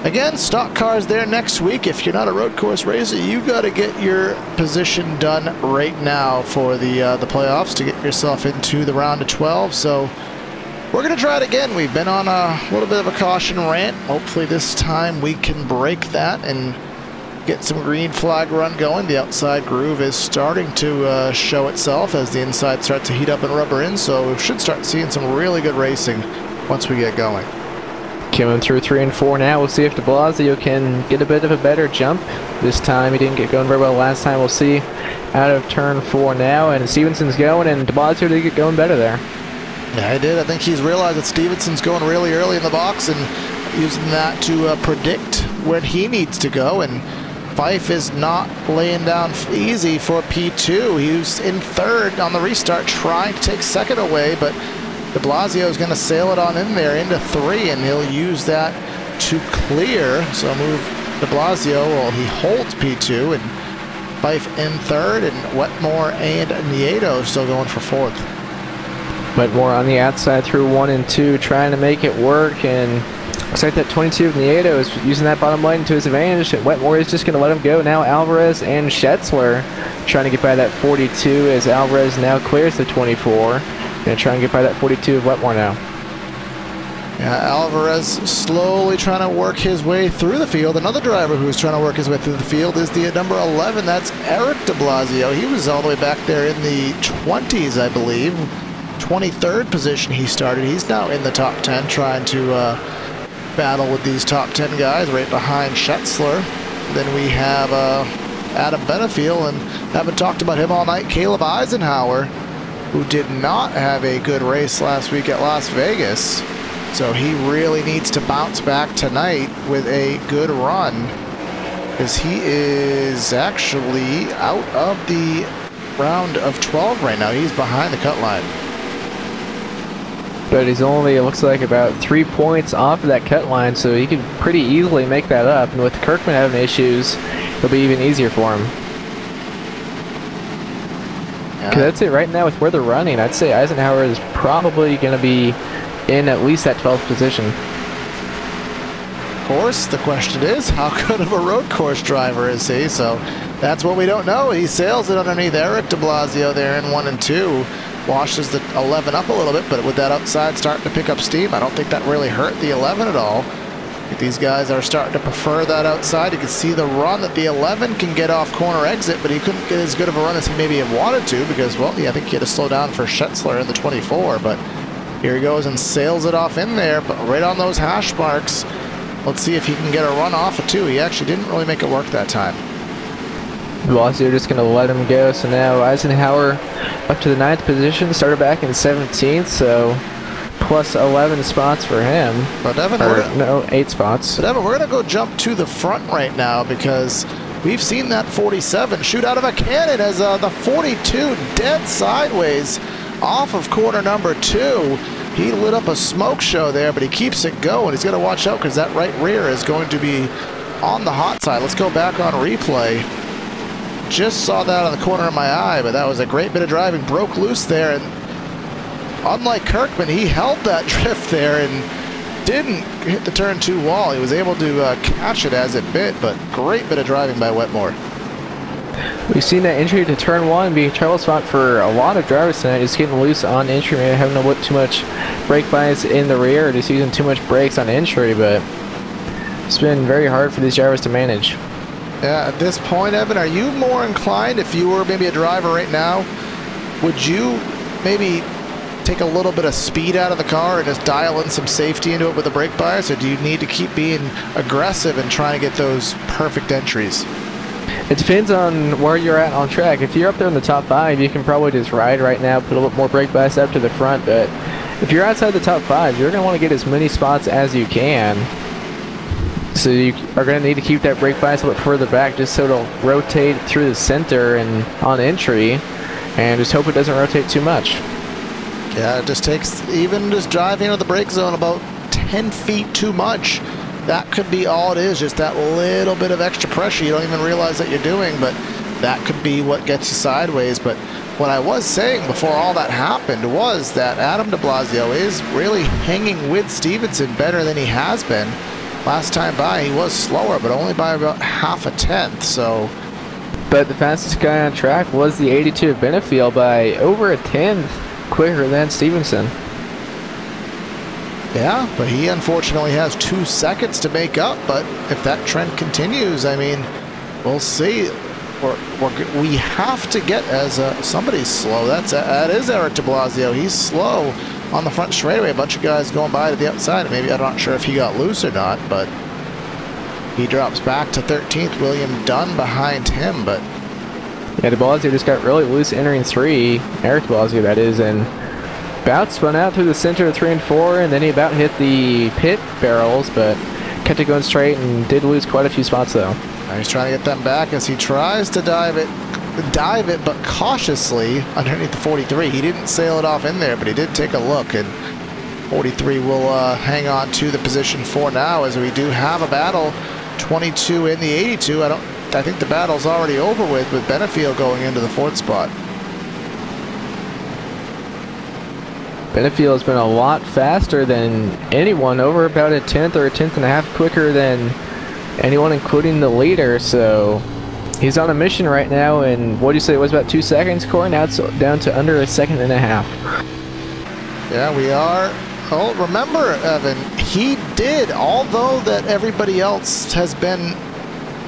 again, stock cars there next week. If you're not a road course racer, you got to get your position done right now for the playoffs to get yourself into the round of 12. So we're going to try it again. We've been on a little bit of a caution rant. Hopefully this time we can break that and get some green flag run going. The outside groove is starting to show itself as the inside starts to heat up and rubber in, so we should start seeing some really good racing once we get going. Coming through 3 and 4 now. We'll see if de Blasio can get a bit of a better jump this time. He didn't get going very well last time. We'll see out of turn 4 now, and Stevenson's going, and de Blasio did get going better there. Yeah, he did. I think he's realized that Stevenson's going really early in the box and using that to predict where he needs to go, and Fife is not laying down easy for P2. He was in third on the restart trying to take second away, but de Blasio is going to sail it on in there into 3, and he'll use that to clear. So move de Blasio, well, he holds P2, and Fife in third, and Wetmore and Nieto still going for fourth. Wetmore on the outside through 1 and 2, trying to make it work, and looks like that 22 of Nieto is using that bottom line to his advantage, and Wetmore is just going to let him go. Now Alvarez and Schetzler trying to get by that 42 as Alvarez now clears the 24. Going to try and get by that 42 of Wetmore now. Yeah, Alvarez slowly trying to work his way through the field. Another driver who's trying to work his way through the field is the number 11. That's Eric de Blasio. He was all the way back there in the 20s, I believe. 23rd position he started. He's now in the top 10 trying to battle with these top 10 guys right behind Schetzler. Then we have Adam Benefiel, and haven't talked about him all night, Caleb Eisenhower, who did not have a good race last week at Las Vegas. So he really needs to bounce back tonight with a good run, because he is actually out of the round of 12 right now. He's behind the cut line. But he's only, it looks like, about 3 points off of that cut line, so he could pretty easily make that up. And with Kirkman having issues, it'll be even easier for him. Yeah. That's it right now with where they're running. I'd say Eisenhower is probably going to be in at least that 12th position. Of course, the question is, how good of a road course driver is he? So that's what we don't know. He sails it underneath Eric de Blasio there in 1 and 2. Washes the 11 up a little bit, but with that outside starting to pick up steam, I don't think that really hurt the 11 at all. I think these guys are starting to prefer that outside. You can see the run that the 11 can get off corner exit, but he couldn't get as good of a run as he maybe have wanted to, because, well, yeah, I think he had to slow down for Schetzler in the 24, but here he goes and sails it off in there, but right on those hash marks. Let's see if he can get a run off of 2. He actually didn't really make it work that time. Velocity are just going to let him go, so now Eisenhower up to the 9th position, started back in 17th, so plus 11 spots for him. But Evan, no, 8 spots. But Evan, we're going to go jump to the front right now, because we've seen that 47 shoot out of a cannon as the 42 dead sideways off of corner number 2. He lit up a smoke show there, but he keeps it going. He's got to watch out because that right rear is going to be on the hot side. Let's go back on replay. Just saw that on the corner of my eye, but that was a great bit of driving. Broke loose there, and unlike Kirkman, he held that drift there and didn't hit the turn 2 wall. He was able to catch it as it bit, but great bit of driving by Wetmore. We've seen that entry to turn 1 be a trouble spot for a lot of drivers tonight. Just getting loose on entry, maybe having too much brake bias in the rear, just using too much brakes on entry, but it's been very hard for these drivers to manage. Yeah, at this point, Evan, are you more inclined, if you were maybe a driver right now, would you maybe take a little bit of speed out of the car and just dial in some safety into it with a brake bias, or do you need to keep being aggressive and trying to get those perfect entries? It depends on where you're at on track. If you're up there in the top 5, you can probably just ride right now, put a little more brake bias up to the front, but if you're outside the top 5, you're going to want to get as many spots as you can. So you are going to need to keep that brake bias a little further back just so it'll rotate through the center and on entry, and just hope it doesn't rotate too much. Yeah, it just takes, even just driving into the brake zone about 10 feet too much. That could be all it is, just that little bit of extra pressure you don't even realize that you're doing, but that could be what gets you sideways. But what I was saying before all that happened was that Adam de Blasio is really hanging with Stevenson better than he has been. Last time by, he was slower, but only by about half a tenth, so. But the fastest guy on track was the 82 of Benefiel by over a tenth quicker than Stevenson. Yeah, but he unfortunately has 2 seconds to make up, but if that trend continues, I mean, We'll see. We have to get as somebody's slow. That is Eric de Blasio. He's slow on the front straightaway. A bunch of guys going by to the outside. Maybe I'm not sure if he got loose or not, but he drops back to 13th. William Dunn behind him, but yeah, de Blasio just got really loose entering 3. Eric de Blasio, that is, and about spun out through the center of 3 and 4, and then he about hit the pit barrels, but kept it going straight and did lose quite a few spots though. Now he's trying to get them back as he tries to dive it, but cautiously underneath the 43. He didn't sail it off in there, but he did take a look, and 43 will hang on to the position for now, as we do have a battle. 22 in the 82. I think the battle's already over with Benefield going into the 4th spot. Benefield has been a lot faster than anyone, over about a 10th or a 10th and a half quicker than anyone, including the leader. So he's on a mission right now, and what do you say it was, about 2 seconds, Corey? Now it's down to under a second and a half. Yeah, we are. Oh, remember, Evan, he did, although that everybody else has been,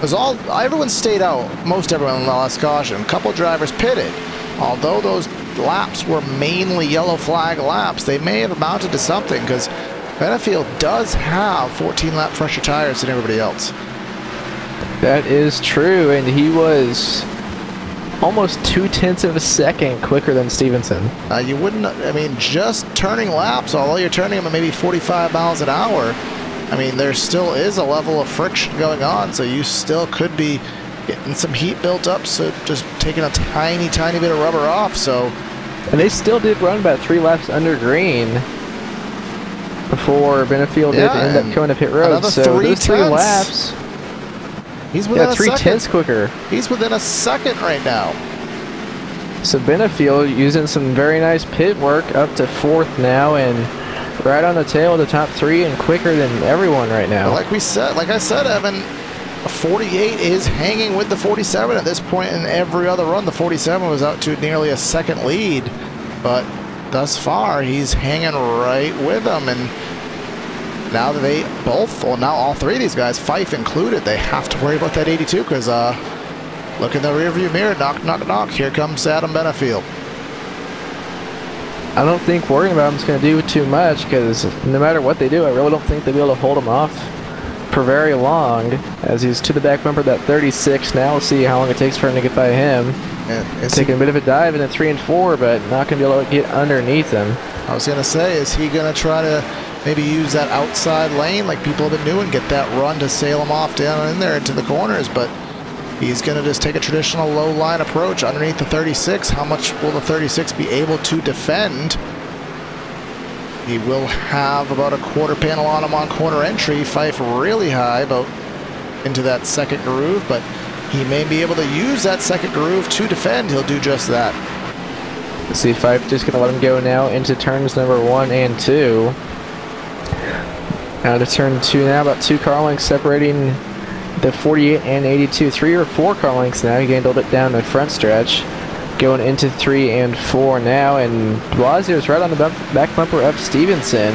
everyone stayed out, most everyone in the last caution. A couple drivers pitted. Although those laps were mainly yellow flag laps, they may have amounted to something, because Benefield does have 14 lap fresher tires than everybody else. That is true, and he was almost 0.2 of a second quicker than Stevenson. You wouldn't, I mean, just turning laps, although you're turning them at maybe 45 miles an hour, I mean, there still is a level of friction going on, so you still could be getting some heat built up, so just taking a tiny bit of rubber off. So, and they still did run about 3 laps under green before Benefield did end up going to pit road. So those 3 laps, he's within 3/10 quicker. He's within a second right now. So Benefield using some very nice pit work up to 4th now, and right on the tail of the top 3 and quicker than everyone right now. Like I said, Evan, 48 is hanging with the 47 at this point. In every other run, the 47 was out to nearly a second lead, but thus far he's hanging right with them. And now that they both, well, now all 3 of these guys, Fife included, they have to worry about that 82, because look in the rearview mirror, knock, knock, knock, here comes Adam Benefield. I don't think worrying about him is going to do too much, because no matter what they do, I really don't think they'll be able to hold him off for very long, as he's to the back bumper, that 36 now. We'll see how long it takes for him to get by him. Taking a bit of a dive in the 3 and 4, but not going to be able to get underneath him. I was going to say, is he going to try to maybe use that outside lane like people have been doing, get that run to sail him off down in there into the corners? But he's going to just take a traditional low line approach underneath the 36. How much will the 36 be able to defend? He will have about a quarter panel on him on corner entry. Fife really high, about into that second groove, but he may be able to use that second groove to defend. He'll do just that. Let's see, Fife just going to let him go now into turns number 1 and 2. Now to turn 2 now, about 2 car lengths separating the 48 and 82. 3 or 4 car lengths now. He gained a little bit down the front stretch. Going into 3 and 4 now, and de Blasio's right on the back bumper of Stevenson.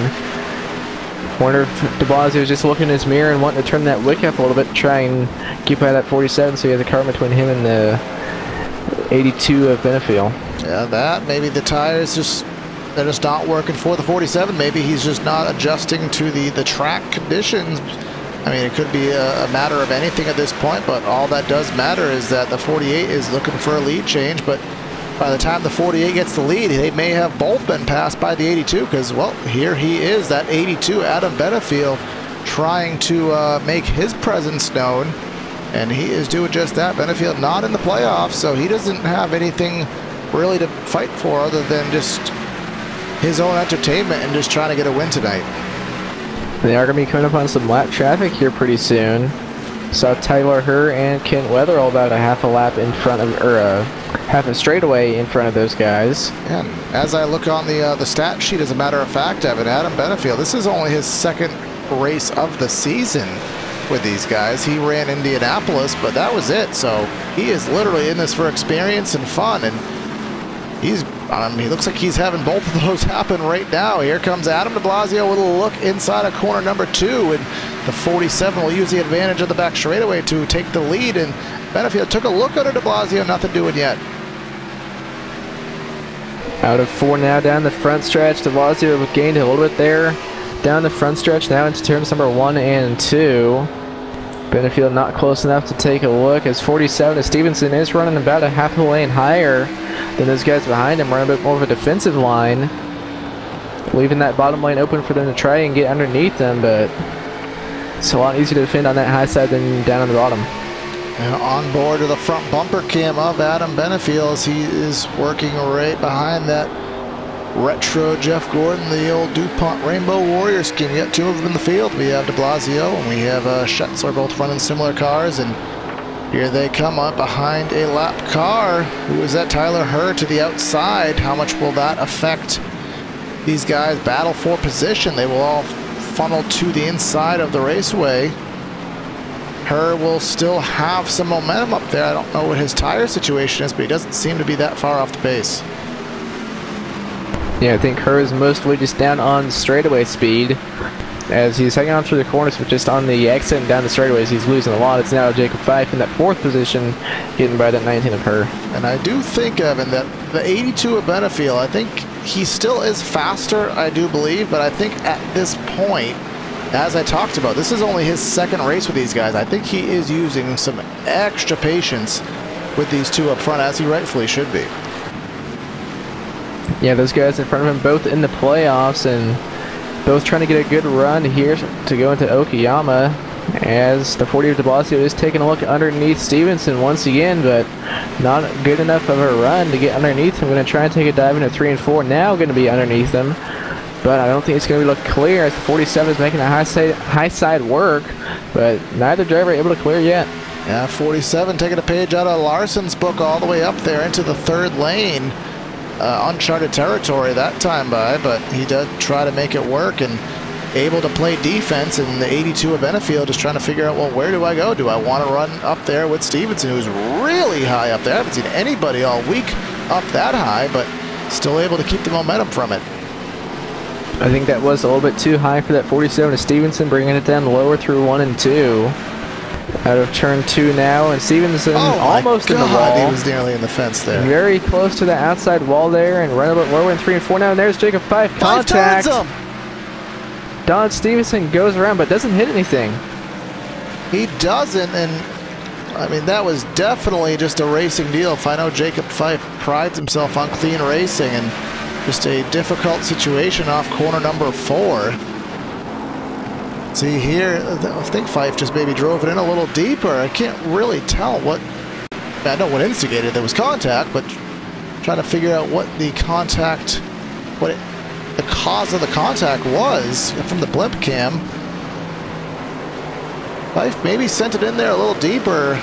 Wonder if de Blasio's just looking in his mirror and wanting to turn that wick up a little bit to try and keep by that 47, so he has a car between him and the 82 of Benefield. Yeah, that, maybe the tires they're just not working for the 47. Maybe he's just not adjusting to the track conditions. I mean, it could be a matter of anything at this point, but all that does matter is that the 48 is looking for a lead change, but by the time the 48 gets the lead, they may have both been passed by the 82, because, well, here he is, that 82, Adam Benefield, trying to make his presence known, and he is doing just that. Benefield not in the playoffs, so he doesn't have anything really to fight for other than just his own entertainment and just trying to get a win tonight. They are going to be coming up on some lap traffic here pretty soon. Saw Tyler Herr and Kent Weatherall about a half a lap in front of, or half a straightaway in front of those guys. And as I look on the stat sheet, as a matter of fact, Evan, Adam Benefield, this is only his 2nd race of the season with these guys. He ran Indianapolis, but that was it. So he is literally in this for experience and fun, and he looks like he's having both of those happen right now. Here comes Adam de Blasio with a look inside of corner number 2, and The 47 will use the advantage of the back straightaway to take the lead, and Benefield took a look under de Blasio, nothing doing yet. Out of 4 now down the front stretch. De Blasio gained a little bit there. Down the front stretch now into turns number 1 and 2. Benefield not close enough to take a look as 47 as Stevenson is running about a half a lane higher than those guys behind him, running a bit more of a defensive line. Leaving that bottom lane open for them to try and get underneath them, but it's a lot easier to defend on that high side than down on the bottom. And on board to the front bumper cam of Adam Benefield as he is working right behind that retro Jeff Gordon, the old DuPont Rainbow Warrior skin. Yet 2 of them in the field. We have de Blasio and we have Schetzler, both running similar cars, and here they come up behind a lap car. Who is that? Tyler Herr to the outside. How much will that affect these guys? Battle for position. They will all funnel to the inside of the raceway. Herr will still have some momentum up there. I don't know what his tire situation is, but he doesn't seem to be that far off the pace. Yeah, I think Herr is mostly just down on straightaway speed as he's hanging on through the corners, but just on the exit and down the straightaways he's losing a lot. It's now Jacob Fife in that 4th position, getting by that 19 of Herr. And I do think, Evan, that the 82 of Benefield, I think he still is faster, I do believe, but I think at this point, as I talked about, this is only his 2nd race with these guys. I think he is using some extra patience with these 2 up front, as he rightfully should be. Yeah, those guys in front of him both in the playoffs and both trying to get a good run here to go into Okayama, as the 40 of de Blasio is taking a look underneath Stevenson once again, but not good enough of a run to get underneath him. Going to try and take a dive into 3 and 4. Now going to be underneath them, but I don't think it's going to look clear as the 47 is making a high side work, but neither driver able to clear yet. Yeah, 47 taking a page out of Larson's book all the way up there into the 3rd lane. Uncharted territory that time by, but he did try to make it work and able to play defense, and the 82 of Benefield is trying to figure out, well, where do I go? Do I want to run up there with Stevenson, who's really high up there? I haven't seen anybody all week up that high, but still able to keep the momentum from it. I think that was a little bit too high for that 47 of Stevenson, bringing it down lower through 1 and 2. Out of turn 2 now, and Stevenson almost in the wall. He was nearly in the fence there. Very close to the outside wall there, and right a bit lower in 3 and 4 now, and there's Jacob Fife. Contact. Don Stevenson goes around but doesn't hit anything. He doesn't, and I mean, that was definitely just a racing deal. If I know Jacob Fife prides himself on clean racing, and just a difficult situation off corner number 4. See here, I think Fife just maybe drove it in a little deeper. I can't really tell what, I know what instigated. There was contact, but trying to figure out what the contact, the cause of the contact was from the blimp cam. Fife maybe sent it in there a little deeper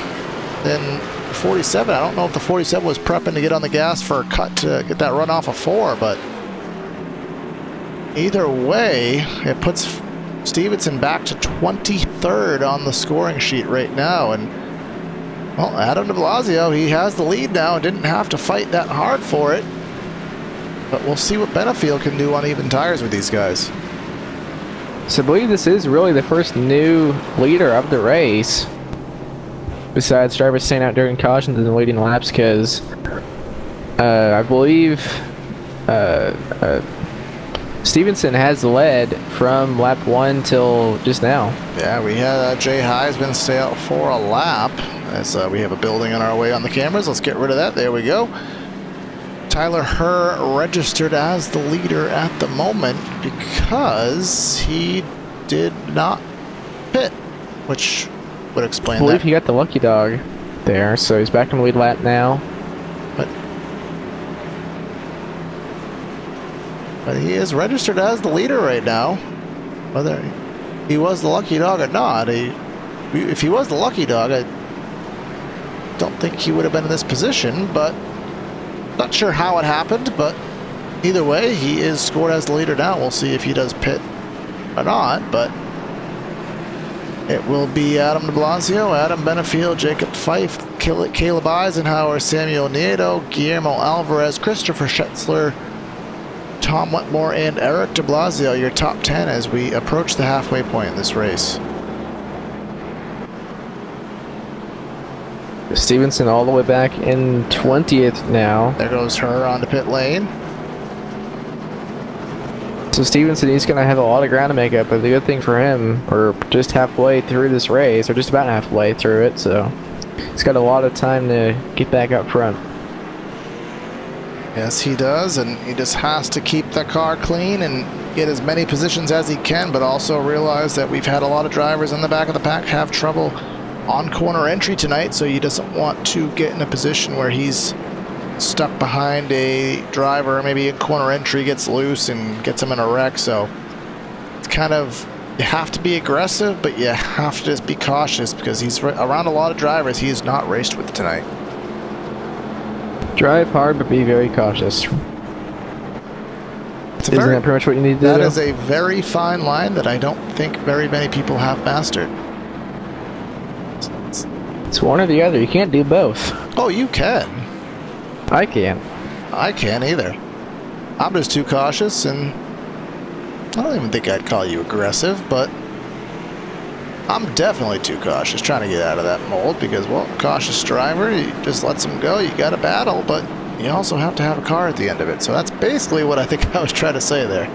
than 47. I don't know if the 47 was prepping to get on the gas for a cut to get that run off of 4, but either way, it puts Stevenson back to 23rd on the scoring sheet right now. And well, Adam de Blasio, he has the lead now and didn't have to fight that hard for it, but we'll see what Benefield can do on even tires with these guys. So I believe this is really the first new leader of the race, besides drivers staying out during cautions and leading laps, because I believe Stevenson has led from lap 1 till just now. Yeah, we had Jay Heisman stay out for a lap, as we have a building on our way on the cameras. Let's get rid of that. There we go. Tyler Herr registered as the leader at the moment because he did not pit, which would explain that. I believe he got the lucky dog there, so he's back in the lead lap now. But he is registered as the leader right now. Whether he was the lucky dog or not, if he was the lucky dog, I don't think he would have been in this position, but not sure how it happened. But either way, he is scored as the leader now. We'll see if he does pit or not, but it will be Adam de Blasio, Adam Benefield, Jacob Fife, Caleb Eisenhower, Samuel Nieto, Guillermo Alvarez, Christopher Schetzler, Tom Wetmore, and Eric de Blasio, your top 10 as we approach the halfway point in this race. Stevenson all the way back in 20th now. There goes her onto pit lane. So Stevenson, he's going to have a lot of ground to make up, but the good thing for him, we're just halfway through this race, or just about halfway through it, so he's got a lot of time to get back up front. Yes, he does, and he just has to keep the car clean and get as many positions as he can, but also realize that we've had a lot of drivers in the back of the pack have trouble on corner entry tonight, so he doesn't want to get in a position where he's stuck behind a driver, maybe a corner entry gets loose and gets him in a wreck. So it's kind of, you have to be aggressive, but you have to just be cautious because he's around a lot of drivers he is not raced with tonight. Drive hard, but be very cautious. Isn't that pretty much what you need to do? That is a very fine line that I don't think very many people have mastered. It's one or the other. You can't do both. Oh, you can. I can't. I can't either. I'm just too cautious, and I don't even think I'd call you aggressive, but I'm definitely too cautious, trying to get out of that mold because, well, cautious driver, he just lets him go. You got to battle, but you also have to have a car at the end of it. So that's basically what I think I was trying to say there.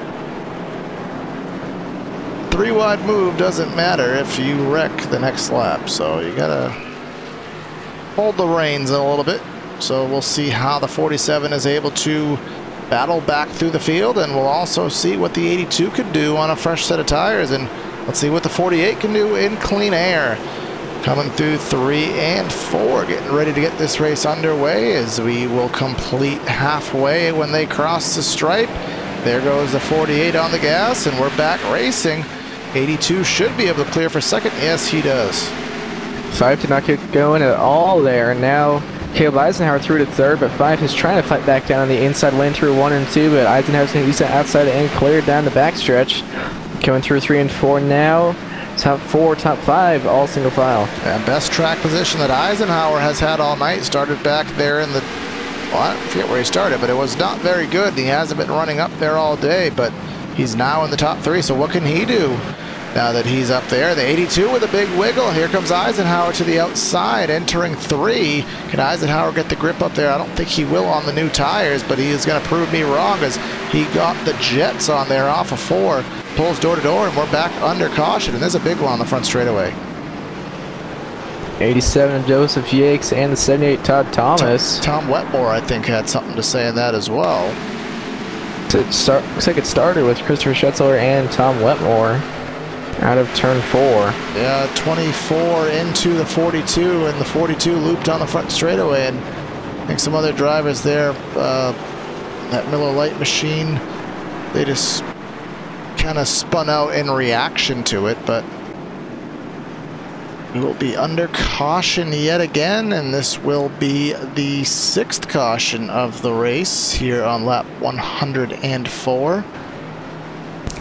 3-wide move doesn't matter if you wreck the next lap, so you got to hold the reins a little bit. So we'll see how the 47 is able to battle back through the field, and we'll also see what the 82 could do on a fresh set of tires, and let's see what the 48 can do in clean air. Coming through 3 and 4, getting ready to get this race underway as we will complete halfway when they cross the stripe. There goes the 48 on the gas, and we're back racing. 82 should be able to clear for second. Yes, he does. 5 did not get going at all there, and now Caleb Eisenhower through to third, but 5 is trying to fight back down on the inside lane through 1 and 2, but Eisenhower's going to use that outside and clear down the backstretch. Going through 3 and 4 now. Top 4, top 5, all single file. And best track position that Eisenhower has had all night. Started back there in the, well, I forget where he started, but it was not very good. He hasn't been running up there all day, but he's now in the top 3. So what can he do now that he's up there? The 82 with a big wiggle. Here comes Eisenhower to the outside, entering 3. Can Eisenhower get the grip up there? I don't think he will on the new tires, but he is going to prove me wrong as he got the jets on there off of 4. Pulls door to door, and we're back under caution, and there's a big one on the front straightaway. 87 Joseph Yakes and the 78 Todd Thomas. Tom Wetmore, I think, had something to say in that as well. So looks like it started with Christopher Schetzler and Tom Wetmore out of turn 4. Yeah, 24 into the 42, and the 42 looped on the front straightaway, and I think some other drivers there, that Miller Lite machine, they just kind of spun out in reaction to it, but we will be under caution yet again, and this will be the 6th caution of the race here on lap 104.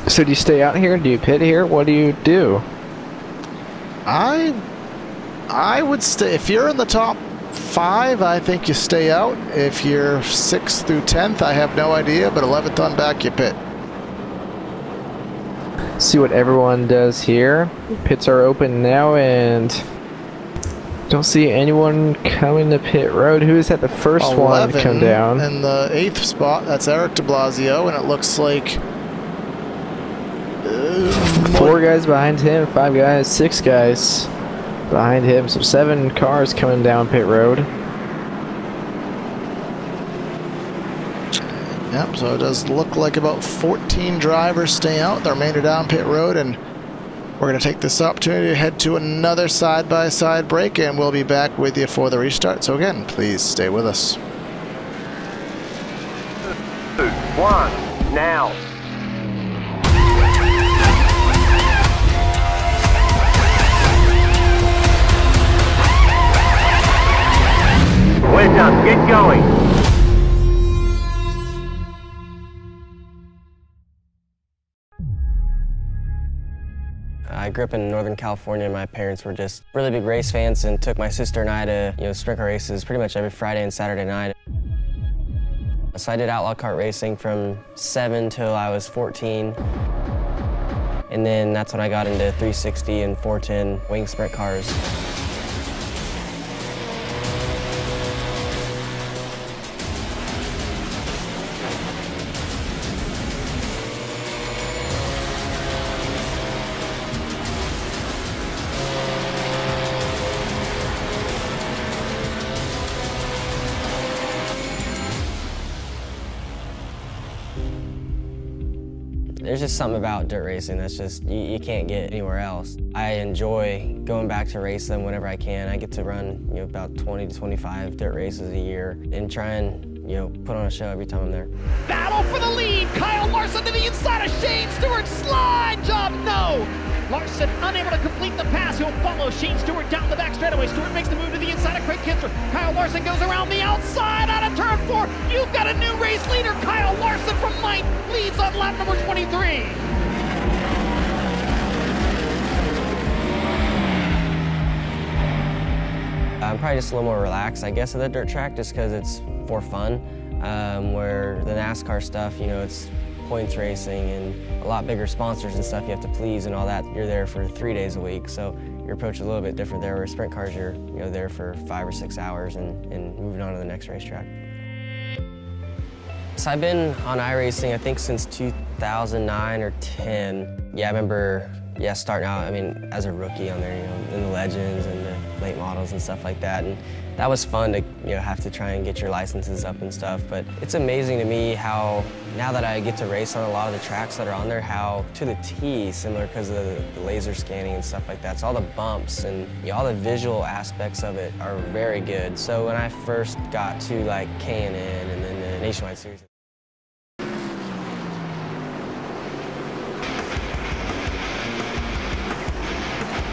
So do you stay out here? Do you pit here? What do you do? I would stay. If you're in the top 5, I think you stay out. If you're 6th through 10th, I have no idea, but 11th on back, you pit. See what everyone does here. Pits are open now, and don't see anyone coming to pit road. Who is at the first one to come down? In the 8th spot, that's Eric de Blasio, and it looks like 4 guys behind him, 5 guys, 6 guys behind him. So 7 cars coming down pit road. Yep, so it does look like about 14 drivers stay out. The remainder down pit road, and we're going to take this opportunity to head to another side-by-side break, and we'll be back with you for the restart. So again, please stay with us. 2, 1, now. We're done. Get going. I grew up in Northern California. My parents were just really big race fans and took my sister and I to, sprint car races pretty much every Friday and Saturday night. So I did outlaw kart racing from 7 till I was 14. And then that's when I got into 360 and 410 wing sprint cars. There's just something about dirt racing that's just, you can't get anywhere else. I enjoy going back to race them whenever I can. I get to run, you know, about 20 to 25 dirt races a year and try and, you know, put on a show every time I'm there. Battle for the lead. Kyle Larson to the inside of Shane Stewart. Slide job, no. Larson unable to complete the pass. He'll follow Shane Stewart down the back straightaway. Stewart makes the move to the inside of Craig Kinsler. Kyle Larson goes around the outside out of turn 4. You've got a new race leader. Kyle Larson from ninth leads on lap number 23. I'm probably just a little more relaxed, I guess, at the dirt track just because it's for fun. Where the NASCAR stuff, you know, it's points racing and a lot bigger sponsors and stuff you have to please and all that. You're there for 3 days a week, so your approach is a little bit different there. Where sprint cars, you're there for 5 or 6 hours and moving on to the next racetrack. So I've been on iRacing, I think, since 2009 or 10. Yeah, I remember, starting out, I mean, as a rookie on there, you know, in the Legends and the late models and stuff like that. And that was fun to, you know, have to try and get your licenses up and stuff. But it's amazing to me how, now that I get to race on a lot of the tracks that are on there, how to the T, similar because of the laser scanning and stuff like that. So all the bumps and, you know, all the visual aspects of it are very good. So when I first got to like K&N and then the Nationwide Series.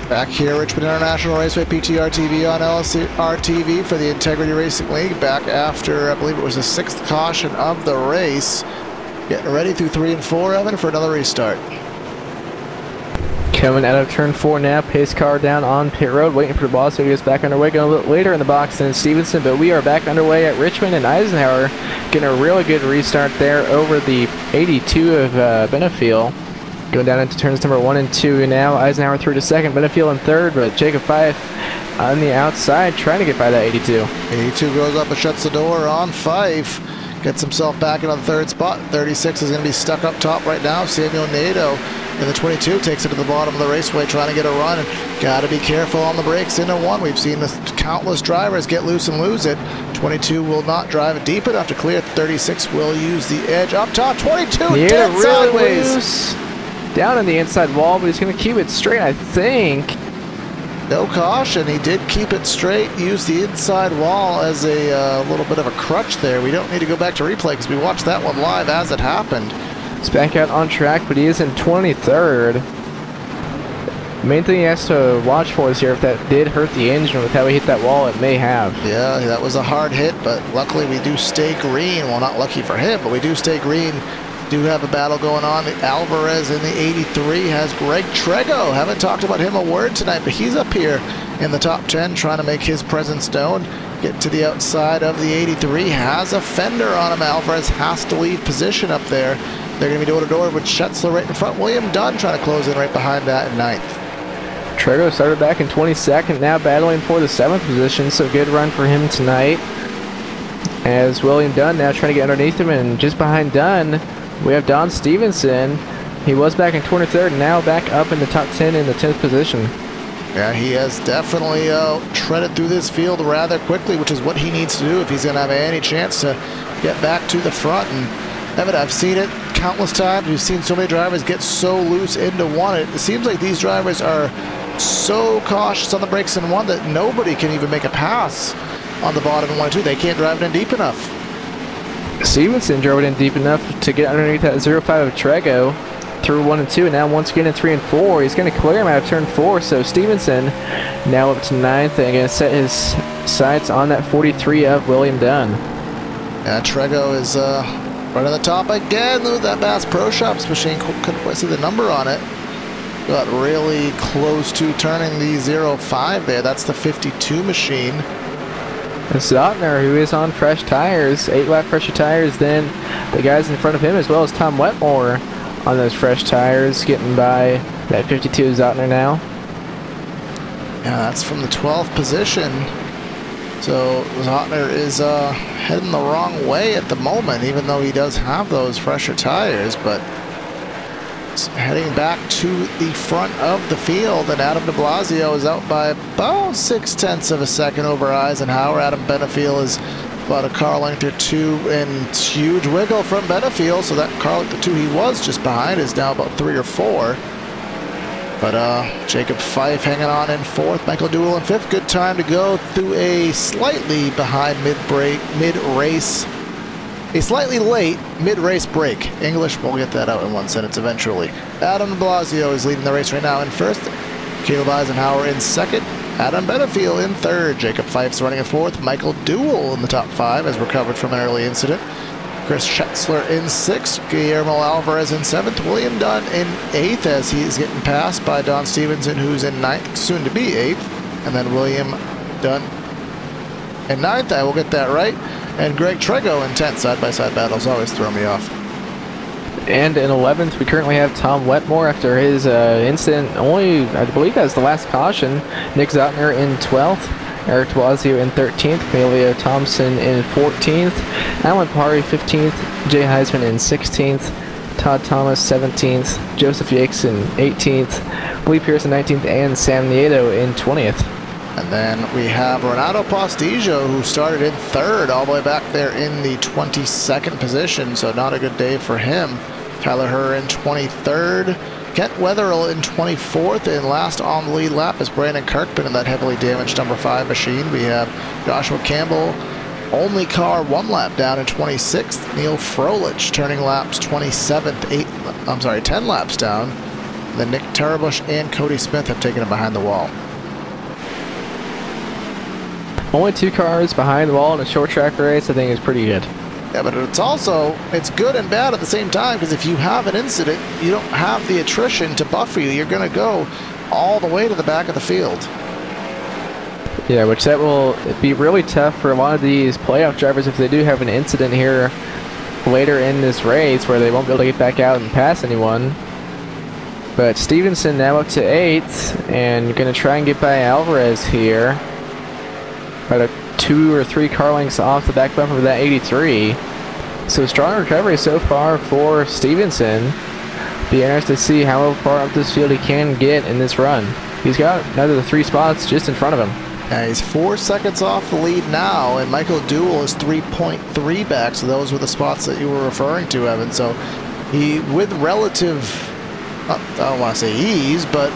Back here, Richmond International Raceway, PTRTV on LSRTV for the Integrity Racing League. Back after, I believe it was the 6th caution of the race. Getting ready through 3 and 4, Evan, for another restart. Coming out of turn 4 now, pace car down on pit road, waiting for the ball so he gets back underway. Going a little later in the box than Stevenson, but we are back underway at Richmond, and Eisenhower getting a really good restart there over the 82 of Benefiel. Going down into turns number 1 and 2 now. Eisenhower through to second, Benefiel in third, but Jacob Fife on the outside trying to get by that 82. 82 goes up and shuts the door on Fife. Gets himself back into the 3rd spot. 36 is going to be stuck up top right now. Samuel Nato in the 22 takes it to the bottom of the raceway trying to get a run, and got to be careful on the brakes into 1. We've seen countless drivers get loose and lose it. 22 will not drive it deep enough to clear. 36 will use the edge up top. 22 dead really sideways. Loose. Down on the inside wall, but he's going to keep it straight, I think. No caution. He did keep it straight, used the inside wall as a little bit of a crutch there. We don't need to go back to replay because we watched that one live as it happened. He's back out on track, but he is in 23rd. The main thing he has to watch for is here, if that did hurt the engine with how he hit that wall, it may have. Yeah, that was a hard hit, but luckily we do stay green. Well, not lucky for him, but we do stay green. Do have a battle going on. Alvarez in the 83 has Greg Trego. Haven't talked about him a word tonight, but he's up here in the top 10 trying to make his presence known. Get to the outside of the 83. Has a fender on him. Alvarez has to leave position up there. They're going to be door to door with Schetzler right in front. William Dunn trying to close in right behind that in 9th. Trego started back in 22nd, now battling for the 7th position, so good run for him tonight. As William Dunn now trying to get underneath him, and just behind Dunn, we have Don Stevenson. He was back in 23rd, now back up in the top 10 in the 10th position. Yeah, he has definitely treaded through this field rather quickly, which is what he needs to do if he's going to have any chance to get back to the front. And Evan, I've seen it countless times. We've seen so many drivers get so loose into 1. It seems like these drivers are so cautious on the brakes in 1 that nobody can even make a pass on the bottom in 1 and 2. They can't drive it in deep enough. Stevenson drove it in deep enough to get underneath that 05 of Trego through 1 and 2, and now once again in 3 and 4. He's going to clear him out of turn 4, so Stevenson now up to 9th and going to set his sights on that 43 of William Dunn. Yeah, Trego is right on the top again. That Bass Pro Shops machine, couldn't quite see the number on it. Got really close to turning the 05 there. That's the 52 machine. Zotner, who is on fresh tires, 8-lap fresher tires than the guys in front of him, as well as Tom Wetmore on those fresh tires, getting by that 52 Zotner now. Yeah, that's from the 12th position. So Zotner is heading the wrong way at the moment, even though he does have those fresher tires, but heading back to the front of the field, and Adam de Blasio is out by about 0.6 of a second over Eisenhower. Adam Benefiel is about a car length or two, and huge wiggle from Benefield, so that car length or two he was just behind is now about 3 or 4. But Jacob Fife hanging on in 4th, Michael Dewell in 5th. Good time to go through a slightly behind mid-race, a slightly late mid-race break. English, we'll get that out in one sentence eventually. Adam de Blasio is leading the race right now in 1st. Caleb Eisenhower in 2nd. Adam Benefield in 3rd. Jacob Fife's running in 4th. Michael Dewell in the top 5 has recovered from an early incident. Chris Schetzler in 6th. Guillermo Alvarez in 7th. William Dunn in 8th as he's getting passed by Don Stevenson, who's in 9th, soon to be 8th. And then William Dunn in 9th. I will get that right. And Greg Trego in 10th. Side-by-side battles always throw me off. And in 11th, we currently have Tom Wetmore after his incident. Only, I believe that's the last caution. Nick Zotner in 12th. Eric Blasio in 13th. Emilio Thompson in 14th. Alan Pari 15th. Jay Heisman in 16th. Todd Thomas 17th. Joseph Yakes in 18th. Lee Pierce in 19th. And Sam Nieto in 20th. And then we have Renato Postigo, who started in 3rd, all the way back there in the 22nd position, so not a good day for him. Tyler Herr in 23rd. Kent Wetherill in 24th, and last on the lead lap is Brandon Kirkman in that heavily damaged number 5 machine. We have Joshua Campbell, only car 1 lap down in 26th. Neil Froelich turning laps 27th, 10 laps down. And then Nick Terabush and Cody Smith have taken him behind the wall. Only 2 cars behind the wall in a short track race, I think is pretty good. Yeah, but it's good and bad at the same time, because if you have an incident, you don't have the attrition to buffer you. You're going to go all the way to the back of the field. Yeah, which that will be really tough for a lot of these playoff drivers if they do have an incident here later in this race where they won't be able to get back out and pass anyone. But Stevenson now up to 8th and going to try and get by Alvarez here. About a 2 or 3 car lengths off the back bumper of that 83. So strong recovery so far for Stevenson. Be interested to see how far up this field he can get in this run. He's got another 3 spots just in front of him. Yeah, he's 4 seconds off the lead now, and Michael Dewell is 3.3 back, so those were the spots that you were referring to, Evan. So he, with relative, I don't want to say ease, but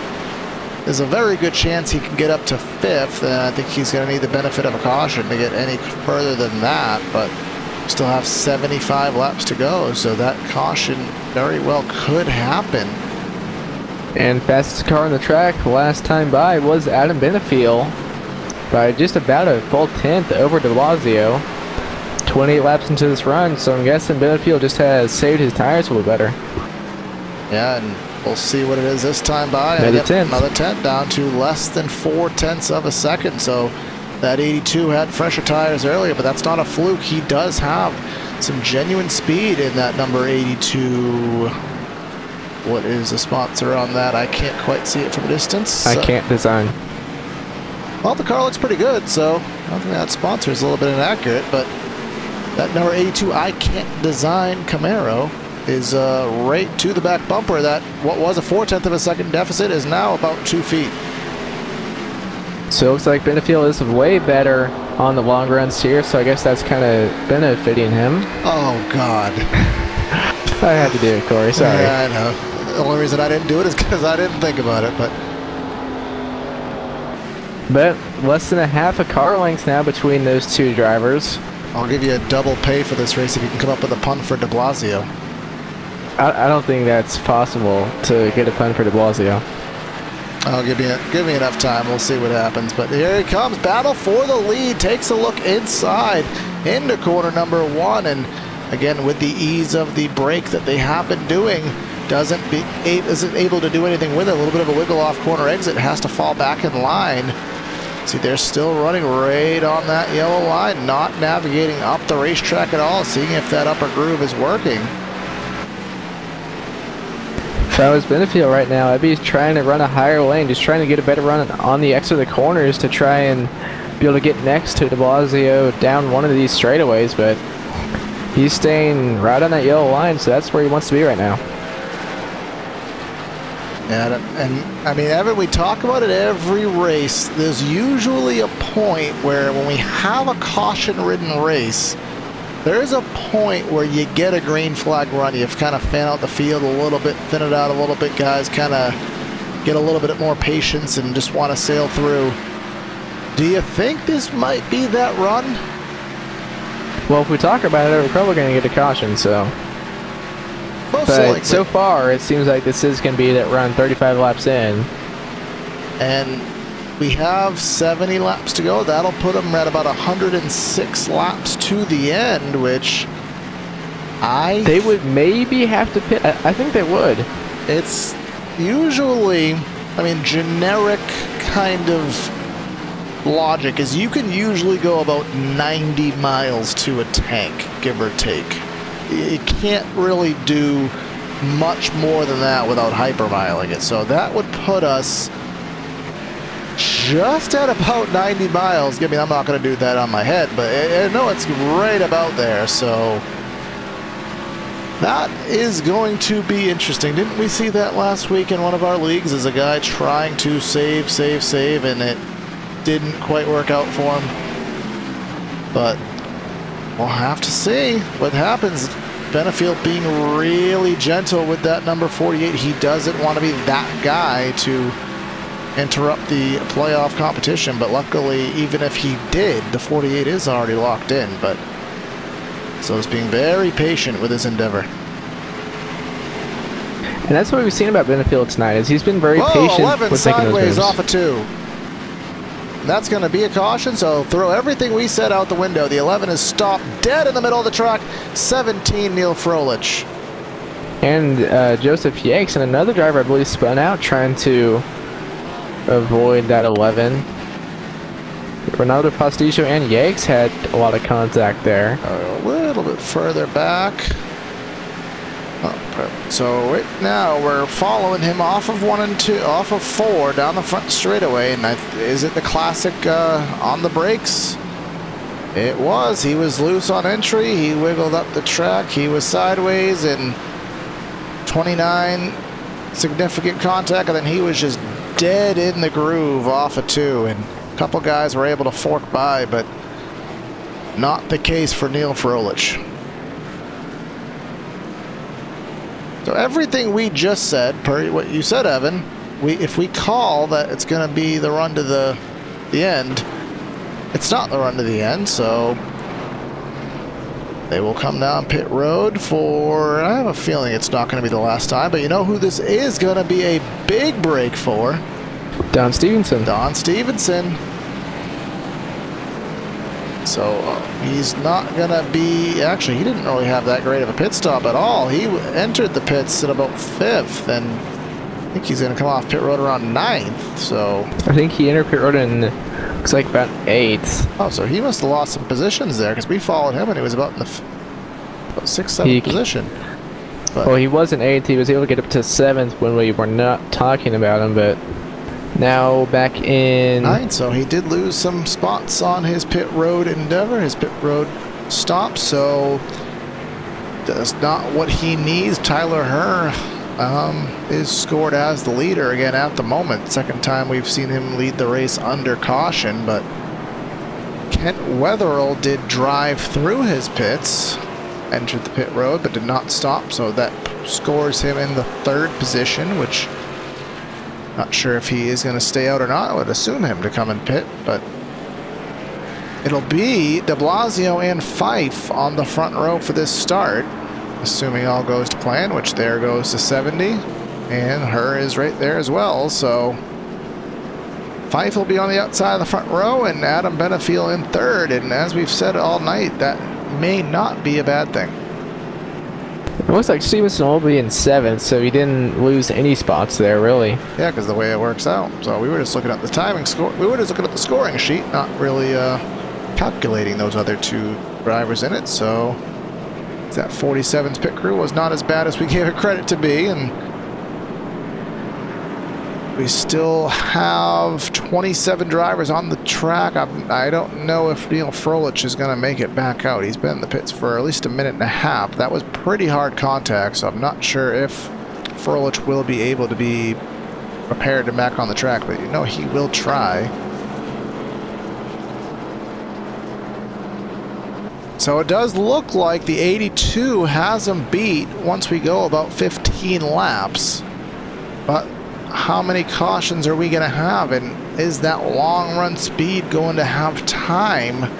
there's a very good chance he can get up to 5th, and I think he's going to need the benefit of a caution to get any further than that, but still have 75 laps to go, so that caution very well could happen. And fastest car on the track last time by was Adam Benefield by just about a full 10th over de Blasio. 28 laps into this run, so I'm guessing Benefield just has saved his tires a little better. Yeah, and we'll see what it is this time by. Another 10th. Another 10th, down to less than 4/10 of a second. So that 82 had fresher tires earlier, but that's not a fluke. He does have some genuine speed in that number 82. What is the sponsor on that? I can't quite see it from a distance. I can't design. Well, the car looks pretty good, so I don't think that sponsor is a little bit inaccurate, but that number 82 I Can't Design Camaro is right to the back bumper. That what was a 4/10 of a second deficit is now about 2 feet. So it looks like Benefield is way better on the long runs here, so I guess that's kind of benefiting him. Oh, God. I had to do it, Corey. Sorry. Yeah, I know. The only reason I didn't do it is because I didn't think about it, but less than a half a car length now between those 2 drivers. I'll give you a double pay for this race if you can come up with a pun for de Blasio. I don't think that's possible to get a pun for de Blasio. I'll give me enough time. We'll see what happens. But here he comes. Battle for the lead. Takes a look inside into corner number 1. And again, with the ease of the brake that they have been doing, isn't able to do anything with it. A little bit of a wiggle off corner exit. Has to fall back in line. See, they're still running right on that yellow line. Not navigating up the racetrack at all. Seeing if that upper groove is working. If I was Benefield right now, I'd be trying to run a higher lane, just trying to get a better run on the exit of the corners to try and be able to get next to de Blasio down one of these straightaways, but he's staying right on that yellow line, so that's where he wants to be right now. And I mean, Evan, we talk about it every race. There's usually a point where when we have a caution-ridden race, there's a point where you get a green flag run. You've kind of fan out the field a little bit, thin it out a little bit, guys kind of get a little bit more patience and just want to sail through. Do you think this might be that run? Well, if we talk about it, we're probably going to get a caution, so. Most But likely. so far, it seems like this is going to be that run 35 laps in. And we have 70 laps to go. That'll put them at about 106 laps to the end, which They would maybe have to pit. I think they would. It's usually, I mean, generic kind of logic is you can usually go about 90 miles to a tank, give or take. You can't really do much more than that without hypermiling it. So that would put us just at about 90 miles. I mean, I'm not going to do that on my head, but I know it's right about there. So that is going to be interesting. Didn't we see that last week in one of our leagues as a guy trying to save, and it didn't quite work out for him? But we'll have to see what happens. Benefield being really gentle with that number 48. He doesn't want to be that guy to interrupt the playoff competition, but luckily, even if he did, the 48 is already locked in. But so he's being very patient with his endeavor. And that's what we've seen about Benefield tonight, is he's been very patient 11 with making those sideways moves. off of 2. That's going to be a caution, so throw everything we said out the window. The 11 is stopped dead in the middle of the track. 17, Neil Froelich. And Joseph Yakes and another driver, I believe, spun out trying to avoid that 11. Ronaldo Pastillo and Yakes had a lot of contact there. A little bit further back. So right now we're following him off of 1 and 2, off of 4 down the front straightaway. And is it the classic on the brakes? It was. He was loose on entry. He wiggled up the track. He was sideways and 29 significant contact, and then he was just dead in the groove off of 2. And a couple guys were able to fork by, but not the case for Neil Froelich. So everything we just said, per what you said, Evan, if we call that it's going to be the run to the end, it's not the run to the end, so they will come down pit road for, I have a feeling it's not going to be the last time, but you know who this is going to be a big break for? Don Stevenson. Don Stevenson. So he's not going to be, actually he didn't really have that great of a pit stop at all. He entered the pits at about 5th, and I think he's going to come off pit road around 9th. So I think he entered pit road in, looks like about 8th. Oh, so he must have lost some positions there, because we followed him and he was about in the 6th, 7th position. But, well, he wasn't 8th, he was able to get up to 7th when we were not talking about him, but now back in 9th, so he did lose some spots on his pit road endeavor, his pit road stop, so that's not what he needs. Tyler Herr is scored as the leader again at the moment. Second time we've seen him lead the race under caution, but Kent Wetherill did drive through his pits, entered the pit road, but did not stop, so that scores him in the 3rd position, which not sure if he is going to stay out or not. I would assume him to come and pit, but it'll be de Blasio and Fife on the front row for this start, assuming all goes to plan, which there goes to 70, and Herr is right there as well. So Fife will be on the outside of the front row and Adam Benefield in 3rd, and as we've said all night, that may not be a bad thing. It looks like Stevenson will be in 7th, so he didn't lose any spots there, really. Yeah, because the way it works out. So we were just looking at the timing score. We were just looking at the scoring sheet, not really calculating those other 2 drivers in it. So that 47's pit crew was not as bad as we gave it credit to be, and we still have 27 drivers on the track. I don't know if Neil Froelich is going to make it back out. He's been in the pits for at least a minute and a half. That was pretty hard contact, so I'm not sure if Froelich will be able to be repaired and back on the track, but you know he will try. So it does look like the 82 has him beat once we go about 15 laps. But how many cautions are we going to have? And is that long run speed going to have time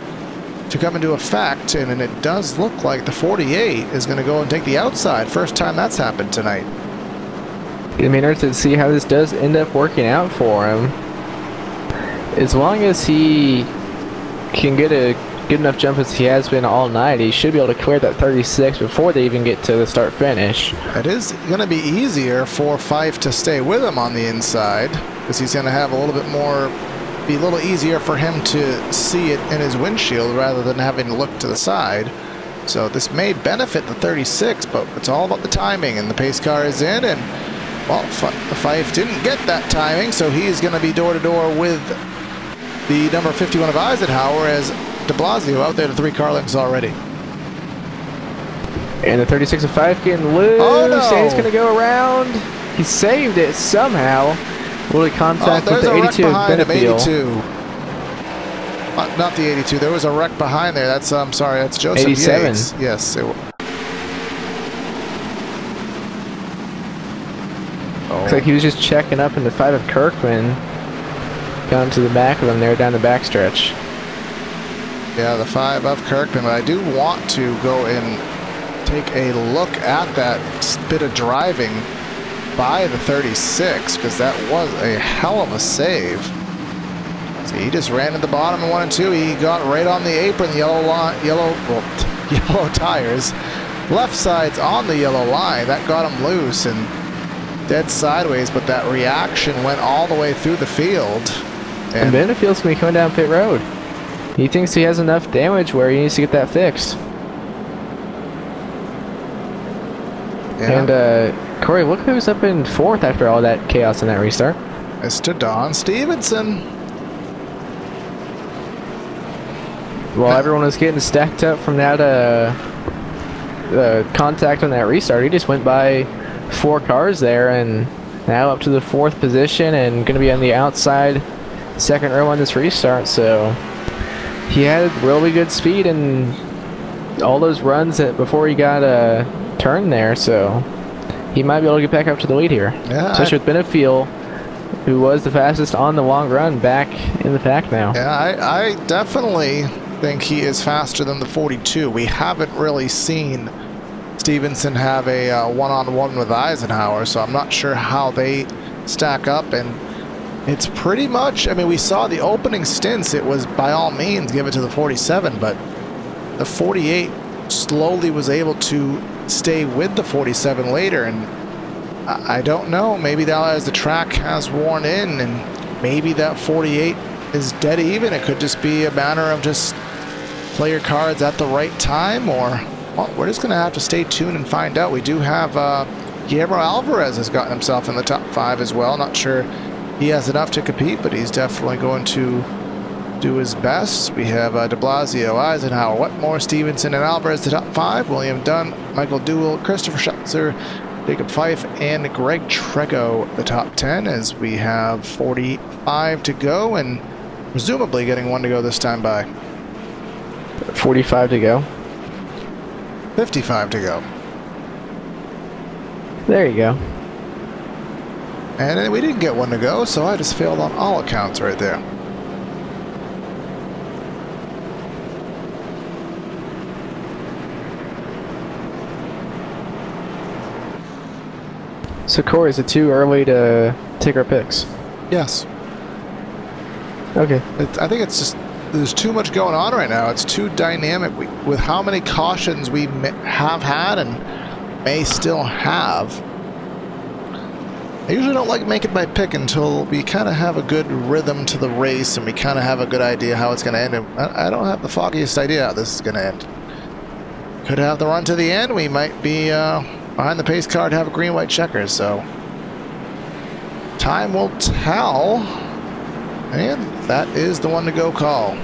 to come into effect? And it does look like the 48 is going to go and take the outside. First time that's happened tonight. It'll be interesting to see how this does end up working out for him. As long as he can get a good enough jump as he has been all night, he should be able to clear that 36 before they even get to the start finish. It is going to be easier for Fife to stay with him on the inside, because he's going to have a little bit more, be a little easier for him to see it in his windshield rather than having to look to the side. So this may benefit the 36, but it's all about the timing, and the pace car is in, and well, Fife didn't get that timing, so he's going to be door to door with the number 51 of Eisenhower, as de Blasio out there to 3 car lengths already. And the 36 of 5 getting loose. Oh, no. And he's going to go around. He saved it somehow. Will he contact with the 82 of Benefield? 82. Not the 82. There was a wreck behind there. That's I'm sorry. That's Joseph 87. Yates. Yes. Looks like he was just checking up in the 5 of Kirkman. Gone to the back of him there down the backstretch. Yeah, the 5 of Kirkman, but I do want to go and take a look at that bit of driving by the 36, because that was a hell of a save. See, he just ran at the bottom in 1 and 2. He got right on the apron, yellow tires. Left side's on the yellow line. That got him loose and dead sideways, but that reaction went all the way through the field. And Benefield's going to be coming down pit road. He thinks he has enough damage where he needs to get that fixed. Yeah. And Corey, look who's up in 4th after all that chaos in that restart. Mr. Don Stevenson. While everyone was getting stacked up from that contact on that restart, he just went by 4 cars there and now up to the 4th position and going to be on the outside 2nd row on this restart. So he had really good speed and all those runs before he got a turn there, so he might be able to get back up to the lead here. Yeah, especially with Benefield, who was the fastest on the long run, back in the pack now. Yeah, I definitely think he is faster than the 42. We haven't really seen Stevenson have a one-on-one with Eisenhower, so I'm not sure how they stack up. And it's pretty much, I mean, we saw the opening stints, it was by all means give it to the 47, but the 48 slowly was able to stay with the 47 later, and I don't know, maybe that as the track has worn in and maybe that 48 is dead even. It could just be a matter of just play your cards at the right time, or well, we're just going to have to stay tuned and find out. We do have Guillermo Alvarez has gotten himself in the top 5 as well. Not sure he has enough to compete, but he's definitely going to do his best. We have de Blasio, Eisenhower, Wetmore, Stevenson, and Alvarez the top 5. William Dunn, Michael Duell, Christopher Schatzer, Jacob Fife, and Greg Trego the top 10, as we have 45 to go and presumably getting 1 to go this time by. 45 to go. 55 to go. There you go. And then we didn't get 1 to go, so I just failed on all accounts right there. So Corey, is it too early to take our picks? Yes. Okay. I think it's just, there's too much going on right now. It's too dynamic with how many cautions we have had and may still have. I usually don't like making my pick until we kind of have a good rhythm to the race and we kind of have a good idea how it's going to end. And I don't have the foggiest idea how this is going to end. Could have the run to the end. We might be behind the pace car to have a green-white checker. So time will tell. And that is the 1 to go call.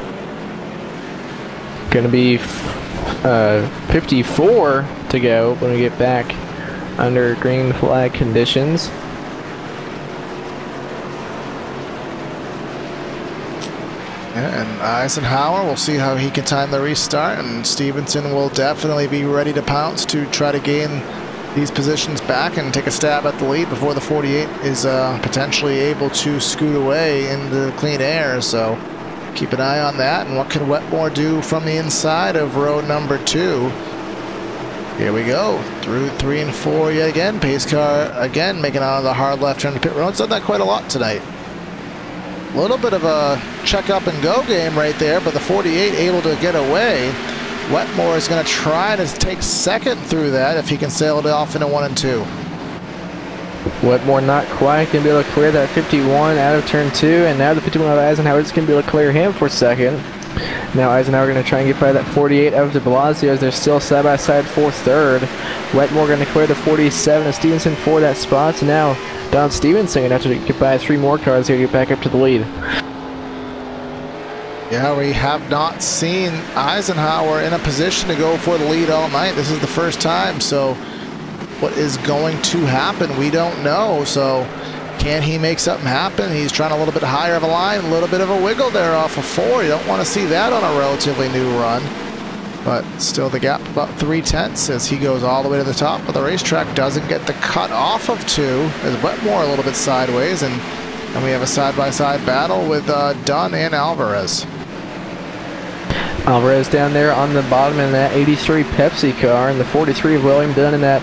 Going to be 54 to go when we get back under green flag conditions. Yeah, and Eisenhower, we'll see how he can time the restart, and Stevenson will definitely be ready to pounce to try to gain these positions back and take a stab at the lead before the 48 is potentially able to scoot away into clean air. So keep an eye on that. And what can Wetmore do from the inside of row number 2? Here we go, through 3 and 4 yet again. Pace car again making out of the hard left turn to pit road. It's done that quite a lot tonight. A little bit of a check up and go game right there, but the 48 able to get away. Wetmore is going to try to take second through that if he can sail it off into 1 and 2. Wetmore not quite going to be able to clear that 51 out of turn 2, and now the 51 of Eisenhower is going to be able to clear him for second. Now Eisenhower going to try and get by that 48 out of de Blasio as they're still side by side for third. Wetmore going to clear the 47 of Stevenson for that spot. So now Don Stevenson going to have to get by 3 more cars here to get back up to the lead. Yeah, we have not seen Eisenhower in a position to go for the lead all night. This is the first time, so what is going to happen, we don't know. So can he make something happen? He's trying a little bit higher of a line, a little bit of a wiggle there off of 4. You don't want to see that on a relatively new run. But still the gap about 3/10 as he goes all the way to the top of the racetrack. Doesn't get the cut off of 2 as Wetmore a little bit sideways. And we have a side-by-side battle with Dunn and Alvarez. Alvarez down there on the bottom in that 83 Pepsi car, and the 43 of William Dunn in that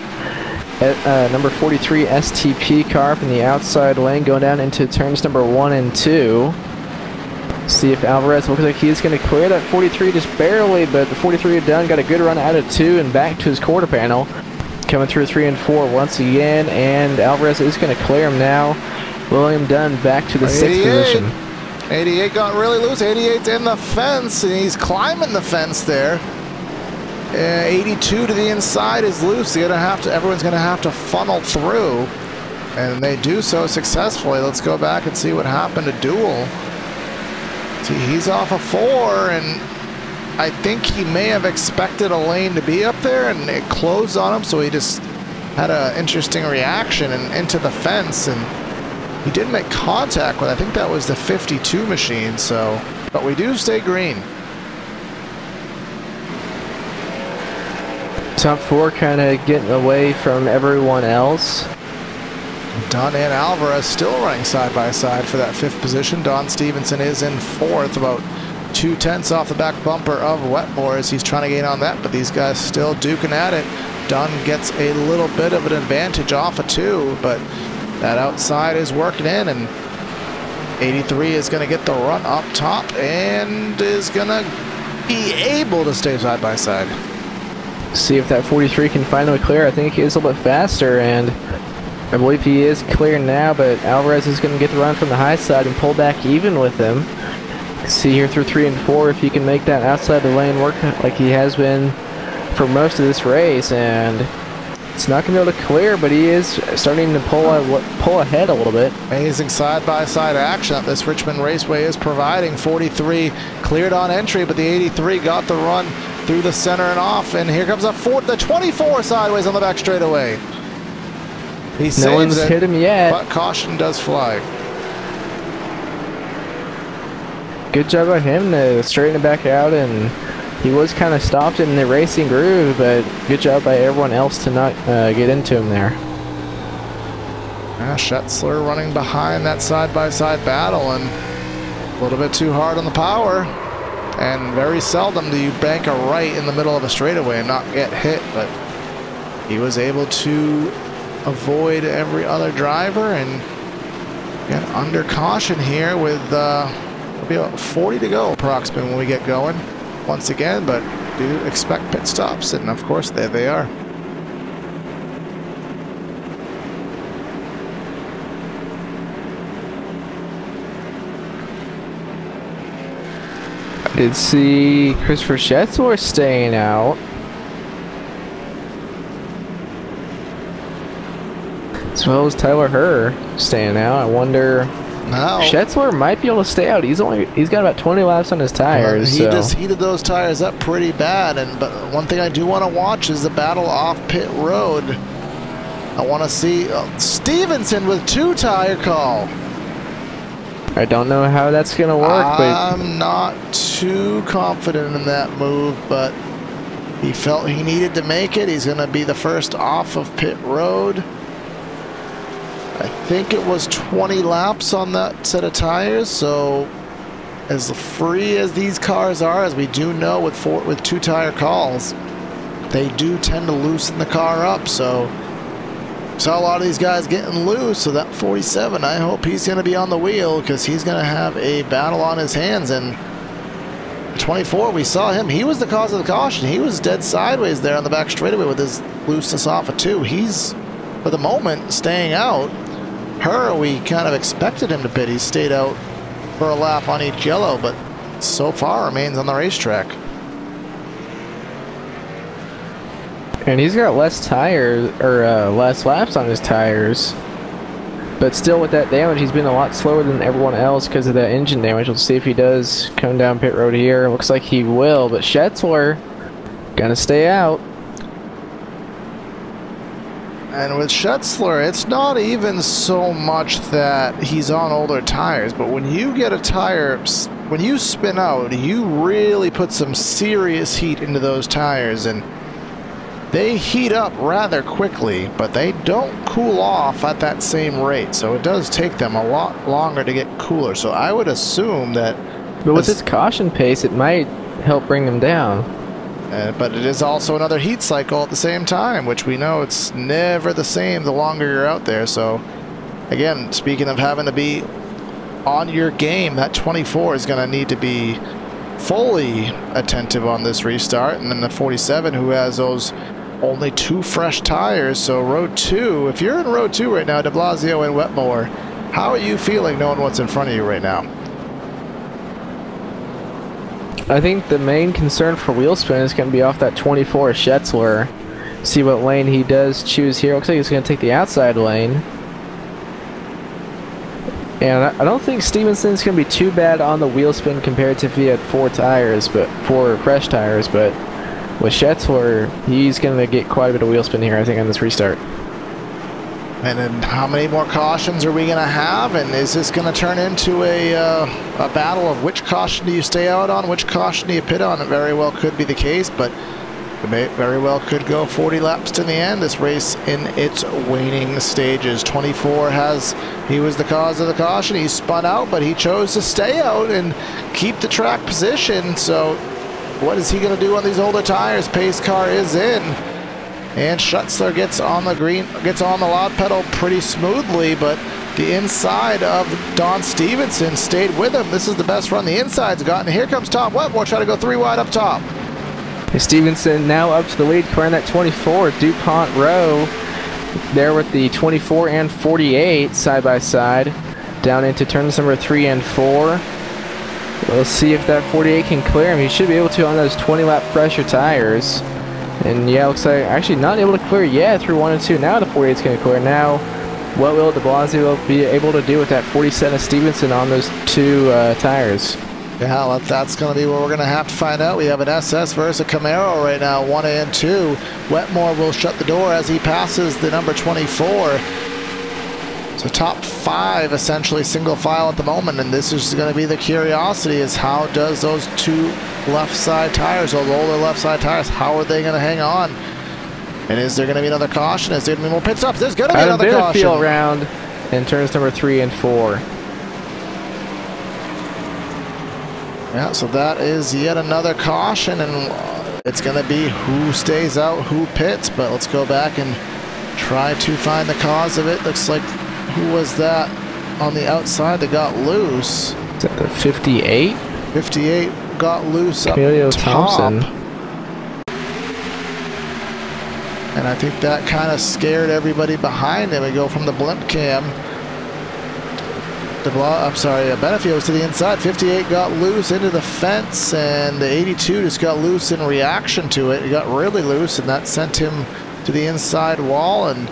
number 43 STP car from the outside lane going down into turns number 1 and 2. See if Alvarez looks like he's going to clear that 43 just barely, but the 43 of Dunn got a good run out of 2 and back to his quarter panel. Coming through 3 and 4 once again, and Alvarez is going to clear him now. William Dunn back to the 6th position. 88 got really loose. 88's in the fence, and he's climbing the fence there. 82 to the inside is loose. Everyone's going to have to funnel through, and they do so successfully. Let's go back and see what happened to Duel. See, he's off of 4, and I think he may have expected a lane to be up there, and it closed on him, so he just had an interesting reaction and into the fence, and he did make contact with, I think that was the 52 machine, so, but we do stay green. Top 4 kind of getting away from everyone else. Don and Alvarez still running side by side for that 5th position. Don Stevenson is in 4th, about 2/10 off the back bumper of Wetmore as he's trying to gain on that, but these guys still duking at it. Don gets a little bit of an advantage off of 2, but that outside is working in, and 83 is going to get the run up top and is going to be able to stay side by side. See if that 43 can finally clear. I think he is a little bit faster, and I believe he is clear now, but Alvarez is going to get the run from the high side and pull back even with him. See here through 3 and 4 if he can make that outside of the lane work like he has been for most of this race, and it's not going to be able to clear, but he is starting to pull ahead a little bit. Amazing side-by-side action that this Richmond Raceway is providing. 43 cleared on entry, but the 83 got the run through the center and off, and here comes the 24 sideways on the back straightaway. He no one's hit him yet, but caution does fly. Good job by him to straighten it back out, and he was kind of stopped in the racing groove, but good job by everyone else to not get into him there. Schetzler running behind that side-by-side battle, and a little bit too hard on the power, and very seldom do you bank a right in the middle of a straightaway and not get hit, but he was able to avoid every other driver and get under caution here with it'll be about 40 to go approximately when we get going once again, but do expect pit stops, and of course there they are. I did see Christopher Schetzler staying out. As well as Tyler Herr staying out. I wonder. No. Schetzler might be able to stay out. He's got about 20 laps on his tires. He just heated those tires up pretty bad. But one thing I do want to watch is the battle off pit road. I want to see Stevenson with 2 tire call. I don't know how that's going to work, but I'm not too confident in that move, but he felt he needed to make it. He's going to be the first off of pit road. I think it was 20 laps on that set of tires, so as free as these cars are, as we do know with two tire calls, they do tend to loosen the car up. So saw a lot of these guys getting loose. So that 47, I hope he's going to be on the wheel, because he's going to have a battle on his hands. And 24, we saw him. He was the cause of the caution. He was dead sideways there on the back straightaway with his looseness off of 2. He's, for the moment, staying out. We kind of expected him to pit. He stayed out for a lap on each yellow, but so far remains on the racetrack. and he's got less tires, or less laps on his tires. But still, with that damage, he's been a lot slower than everyone else because of that engine damage. Let's see if he does come down pit road here. Looks like he will, but Schetzler gonna stay out. And with Schetzler, it's not even so much that he's on older tires, but when you get a tire, when you spin out, you really put some serious heat into those tires, and they heat up rather quickly, but they don't cool off at that same rate. So it does take them a lot longer to get cooler. So I would assume that... But with this caution pace, it might help bring them down. But it is also another heat cycle at the same time, which we know it's never the same the longer you're out there. So, again, speaking of having to be on your game, that 24 is going to need to be fully attentive on this restart. And then the 47, who has those only 2 fresh tires. So road 2, if you're in road 2 right now, de Blasio and Wetmore, how are you feeling knowing what's in front of you right now? I think the main concern for wheel spin is going to be off that 24 Schetzler. See what lane he does choose here. Looks like he's going to take the outside lane. And I don't think Stevenson's going to be too bad on the wheel spin compared to if he had 4 fresh tires, but with Schetzler, he's going to get quite a bit of wheel spin here, I think, on this restart. And then how many more cautions are we going to have? And is this going to turn into a battle of which caution do you stay out on, which caution do you pit on? It very well could be the case, but it very well could go 40 laps to the end. This race in its waning stages. 24 he was the cause of the caution. He spun out, but he chose to stay out and keep the track position. So what is he going to do on these older tires? Pace car is in. And Schetzler gets on the loud pedal pretty smoothly, but the inside of Don Stevenson stayed with him. This is the best run the inside's gotten. Here comes Tom Wetmore trying to go 3 wide up top. Stevenson now up to the lead car in that 24, DuPont Row, there with the 24 and 48 side by side, down into turns number 3 and 4. We'll see if that 48 can clear him. He should be able to on those 20 lap fresher tires. And yeah, looks like actually not able to clear yet through 1 and 2. Now the 48's going to clear. Now, what will de Blasio be able to do with that 47 of Stevenson on those 2 tires? Yeah, that's going to be what we're going to have to find out. We have an SS versus a Camaro right now, 1 and 2. Wetmore will shut the door as he passes the number 24. So top 5 essentially single file at the moment, and this is going to be the curiosity, is how does those 2 left side tires, those older left side tires, how are they going to hang on? And is there going to be another caution? Is there going to be more pit stops? There's going to be another caution. Feel around in turns number 3 and 4. Yeah, so that is yet another caution, and it's going to be who stays out, who pits. But let's go back and try to find the cause of it. Looks like, who was that on the outside that got loose? Is that the 58? 58 got loose up Emilio top. Thompson. And I think that kind of scared everybody behind him. We go from the blimp cam. Benefios to the inside. 58 got loose into the fence, and the 82 just got loose in reaction to it. It got really loose, and that sent him to the inside wall and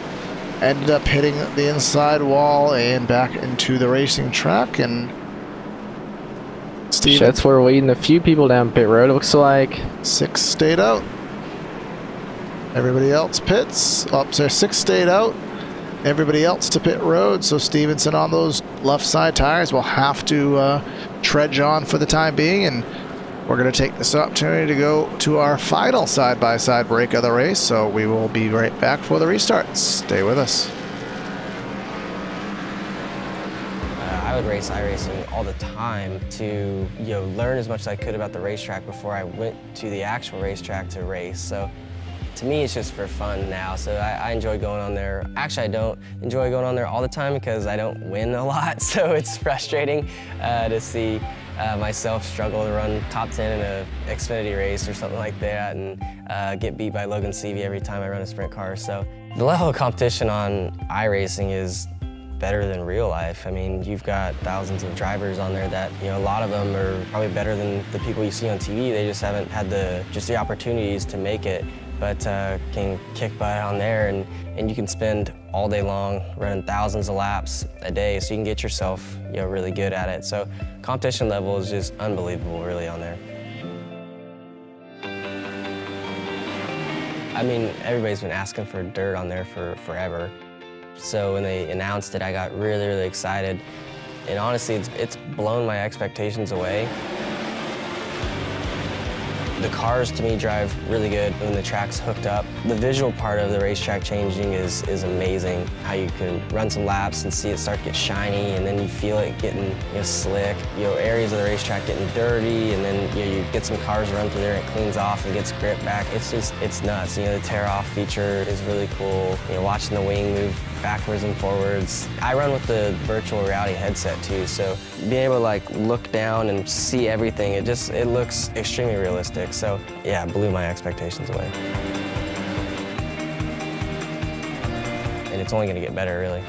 ended up hitting the inside wall and back into the racing track. And Schetzler leading a few people down pit road, it looks like. 6 stayed out. Everybody else pits. Up there, 6 stayed out. Everybody else to pit road. So Stevenson on those left side tires will have to trudge on for the time being, and we're going to take this opportunity to go to our final side-by-side break of the race, so we will be right back for the restart. Stay with us. I would race iRacing all the time to learn as much as I could about the racetrack before I went to the actual racetrack to race. So to me, it's just for fun now, so I enjoy going on there. Actually, I don't enjoy going on there all the time because I don't win a lot, so it's frustrating to see myself struggle to run top 10 in an Xfinity race or something like that and get beat by Logan Seavey every time I run a sprint car. So the level of competition on iRacing is better than real life. I mean, you've got thousands of drivers on there that, a lot of them are probably better than the people you see on TV. They just haven't had the opportunities to make it, but can kick butt on there, and you can spend all day long running thousands of laps a day, so you can get yourself really good at it. So competition level is just unbelievable really on there. I mean, everybody's been asking for dirt on there for forever. So when they announced it, I got really, really excited. And honestly, it's blown my expectations away. The cars, to me, drive really good when the track's hooked up. The visual part of the racetrack changing is amazing. How you can run some laps and see it start to get shiny, and then you feel it getting slick. Areas of the racetrack getting dirty, and then you get some cars run through there and it cleans off and gets grip back. It's nuts. The tear-off feature is really cool. Watching the wing move backwards and forwards. I run with the virtual reality headset too, so being able to look down and see everything, it looks extremely realistic. So yeah, it blew my expectations away. And it's only going to get better, really.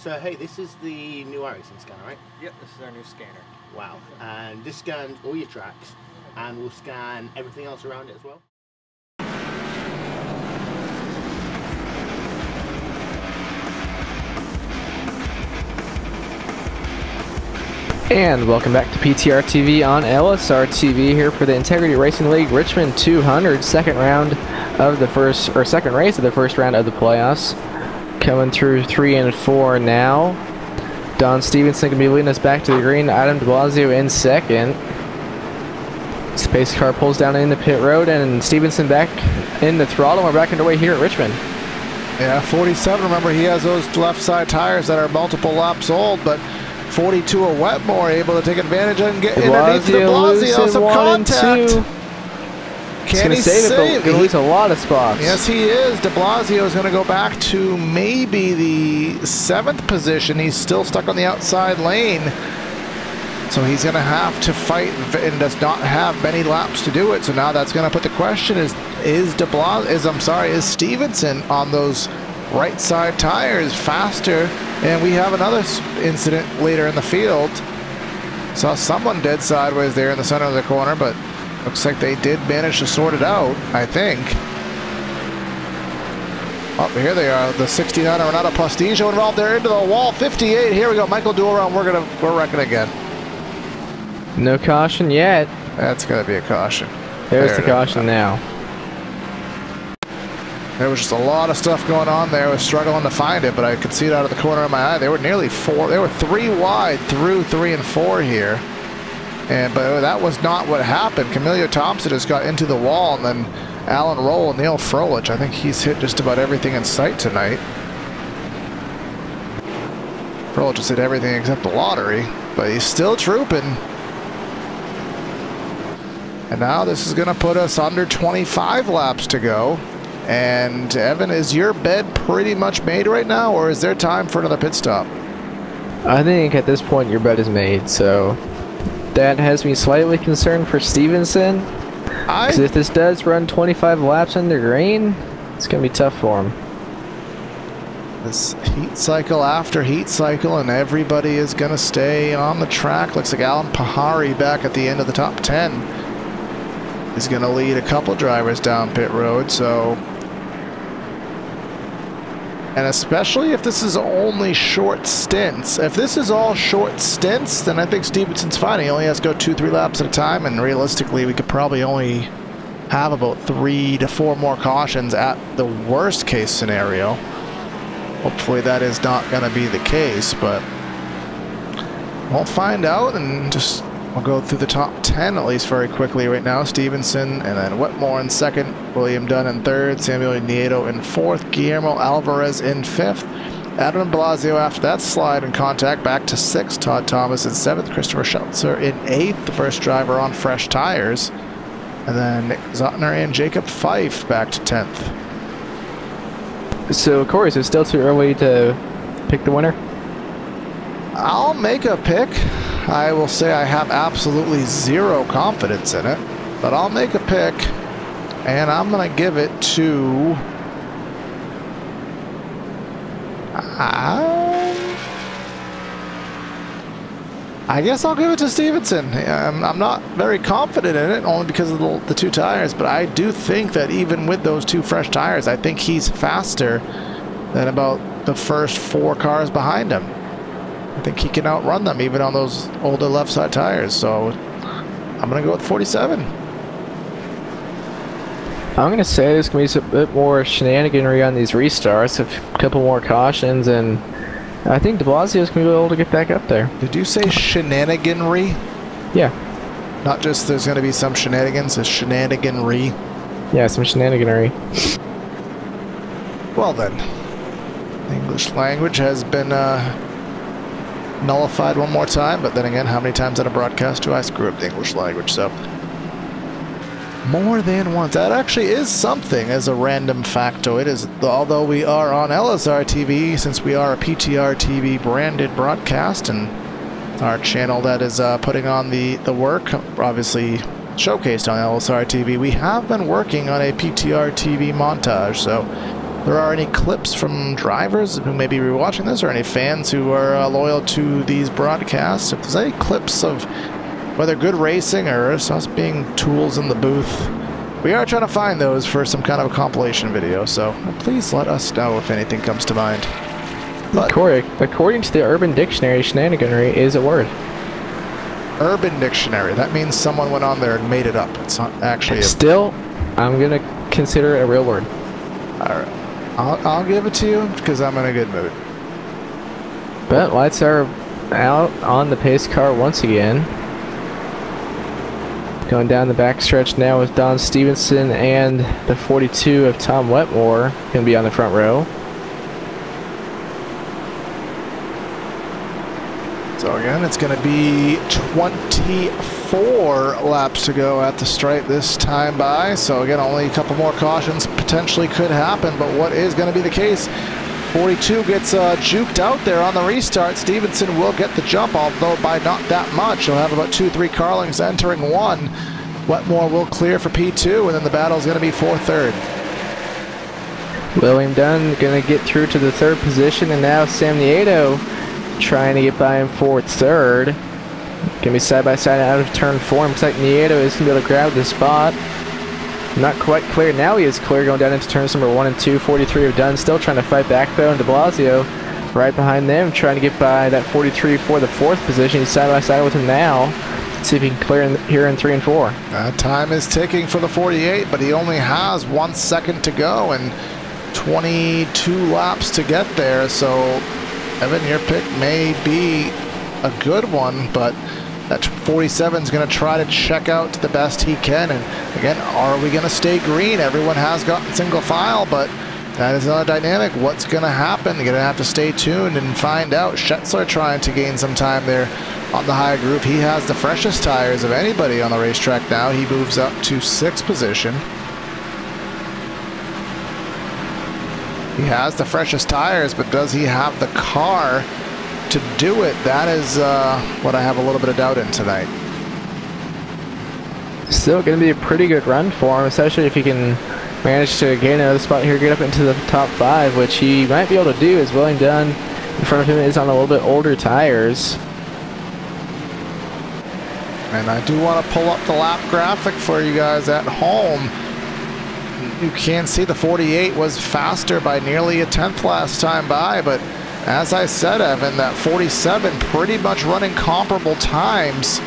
So hey, this is the new iRacing scanner, right? Yep, this is our new scanner. Wow, and this scans all your tracks and will scan everything else around it as well? And welcome back to PTRTV on LSRTV here for the Integrity Racing League Richmond 200 second race of the first round of the playoffs. Coming through 3 and 4 now. Don Stevenson can be leading us back to the green. Adam de Blasio in second. Space car pulls down in the pit road, and Stevenson back in the throttle. We're back underway here at Richmond. Yeah, 47. Remember, he has those left side tires that are multiple laps old, but 42 of Wetmore able to take advantage and get underneath de Blasio. Some contact. Can he save it? But going to lose a lot of spots. Yes, he is. De Blasio is going to go back to maybe the 7th position. He's still stuck on the outside lane. So he's going to have to fight and does not have many laps to do it. So now that's going to put the question is Stevenson on those right side tires faster? And we have another incident later in the field. Saw someone dead sideways there in the center of the corner, but looks like they did manage to sort it out, I think. Oh, here they are. The 69 Renato Postigio involved there into the wall. 58. Here we go. Michael Duran. We're wrecking again. No caution yet. That's got to be a caution. There's the caution now. There was just a lot of stuff going on there. I was struggling to find it, but I could see it out of the corner of my eye. They were nearly 4. They were 3 wide through 3 and 4 here. But that was not what happened. Camilio Thompson just got into the wall, and then Alan Roll and Neil Froelich. I think he's hit just about everything in sight tonight. Froelich just hit everything except the lottery, but he's still trooping. And now this is going to put us under 25 laps to go. And Evan, is your bed pretty much made right now, or is there time for another pit stop? I think at this point your bed is made, so that has me slightly concerned for Stevenson. Because if this does run 25 laps under green, it's going to be tough for him. This heat cycle after heat cycle, and everybody is going to stay on the track. Looks like Alan Pahari back at the end of the top 10 is going to lead a couple drivers down pit road. So, and especially if this is only short stints. If this is all short stints, then I think Stevenson's fine. He only has to go 2-3 laps at a time, and realistically, we could probably only have about 3 to 4 more cautions at the worst case scenario. Hopefully that is not going to be the case, but we'll find out, and just we'll go through the top 10 at least very quickly right now. Stevenson, and then Wetmore in second, William Dunn in third, Samuel Nieto in fourth, Guillermo Alvarez in fifth, Adam Blasio after that slide and contact back to sixth, Todd Thomas in seventh, Christopher Schultzer in eighth, the first driver on fresh tires, and then Nick Zotner and Jacob Fife back to 10th. So, Corey, is it still too early to pick the winner? I'll make a pick. I will say I have absolutely zero confidence in it, but I'll make a pick, and I'm going to give it to... I guess I'll give it to Stevenson. I'm not very confident in it, only because of the 2 tires, but I do think that even with those 2 fresh tires, I think he's faster than about the first 4 cars behind him. I think he can outrun them even on those older left side tires, so I'm going to go with 47. I'm going to say there's going to be a bit more shenaniganry on these restarts, a couple more cautions, and I think de Blasio's going to be able to get back up there. Did you say shenaniganry? Yeah. Not just there's going to be some shenanigans, it's shenaniganry. Yeah, some shenaniganry. Well then, the English language has been nullified one more time, but then again, how many times in a broadcast do I screw up the English language? So, more than once. That actually is something as a random factoid, is although we are on LSRTV, since we are a PTRTV branded broadcast, and our channel that is putting on the work, obviously showcased on LSRTV, we have been working on a PTRTV montage. So if there are any clips from drivers who may be rewatching this, or any fans who are loyal to these broadcasts, if there's any clips of whether good racing or us being tools in the booth, we are trying to find those for some kind of a compilation video, so please let us know if anything comes to mind. But Corey, according to the Urban Dictionary, shenaniganry is a word. Urban Dictionary, that means someone went on there and made it up. It's not actually a... Still, I'm going to consider it a real word. Alright, I'll give it to you because I'm in a good mood. But lights are out on the pace car once again. Going down the backstretch now with Don Stevenson and the 42 of Tom Wetmore going to be on the front row. So again, it's going to be 24 laps to go at the stripe this time by. So again, only a couple more cautions potentially could happen, but what is going to be the case? 42 gets juked out there on the restart. Stevenson will get the jump, although by not that much. He'll have about 2-3 car lengths entering one. Wetmore will clear for P2, and then the battle is going to be for third. William Dunn going to get through to the third position, and now Sam Nieto trying to get by him for third. Going to be side by side out of turn 4. Looks like Nieto is going to be able to grab the spot. Not quite clear. Now he is clear going down into turns number 1 and 2. 43 of Dunn still trying to fight back though, and de Blasio right behind them trying to get by that 43 for the 4th position. He's side by side with him now. Let's see if he can clear here in 3 and 4. Time is ticking for the 48, but he only has 1 second to go and 22 laps to get there. So Evan, your pick may be a good one, but that 47 is going to try to check out to the best he can. And again, are we going to stay green? Everyone has gotten single file, but that is another dynamic. What's going to happen? You're going to have to stay tuned and find out. Schetzler trying to gain some time there on the high group. He has the freshest tires of anybody on the racetrack now. He moves up to 6th position. He has the freshest tires, but does he have the car to do it? That is what I have a little bit of doubt in tonight. Still going to be a pretty good run for him, especially if he can managed to gain another spot here, get up into the top 5, which he might be able to do, as William Dunn in front of him is on a little bit older tires. And I do want to pull up the lap graphic for you guys at home. You can see the 48 was faster by nearly a tenth last time by, but as I said, Evan, that 47 pretty much running comparable times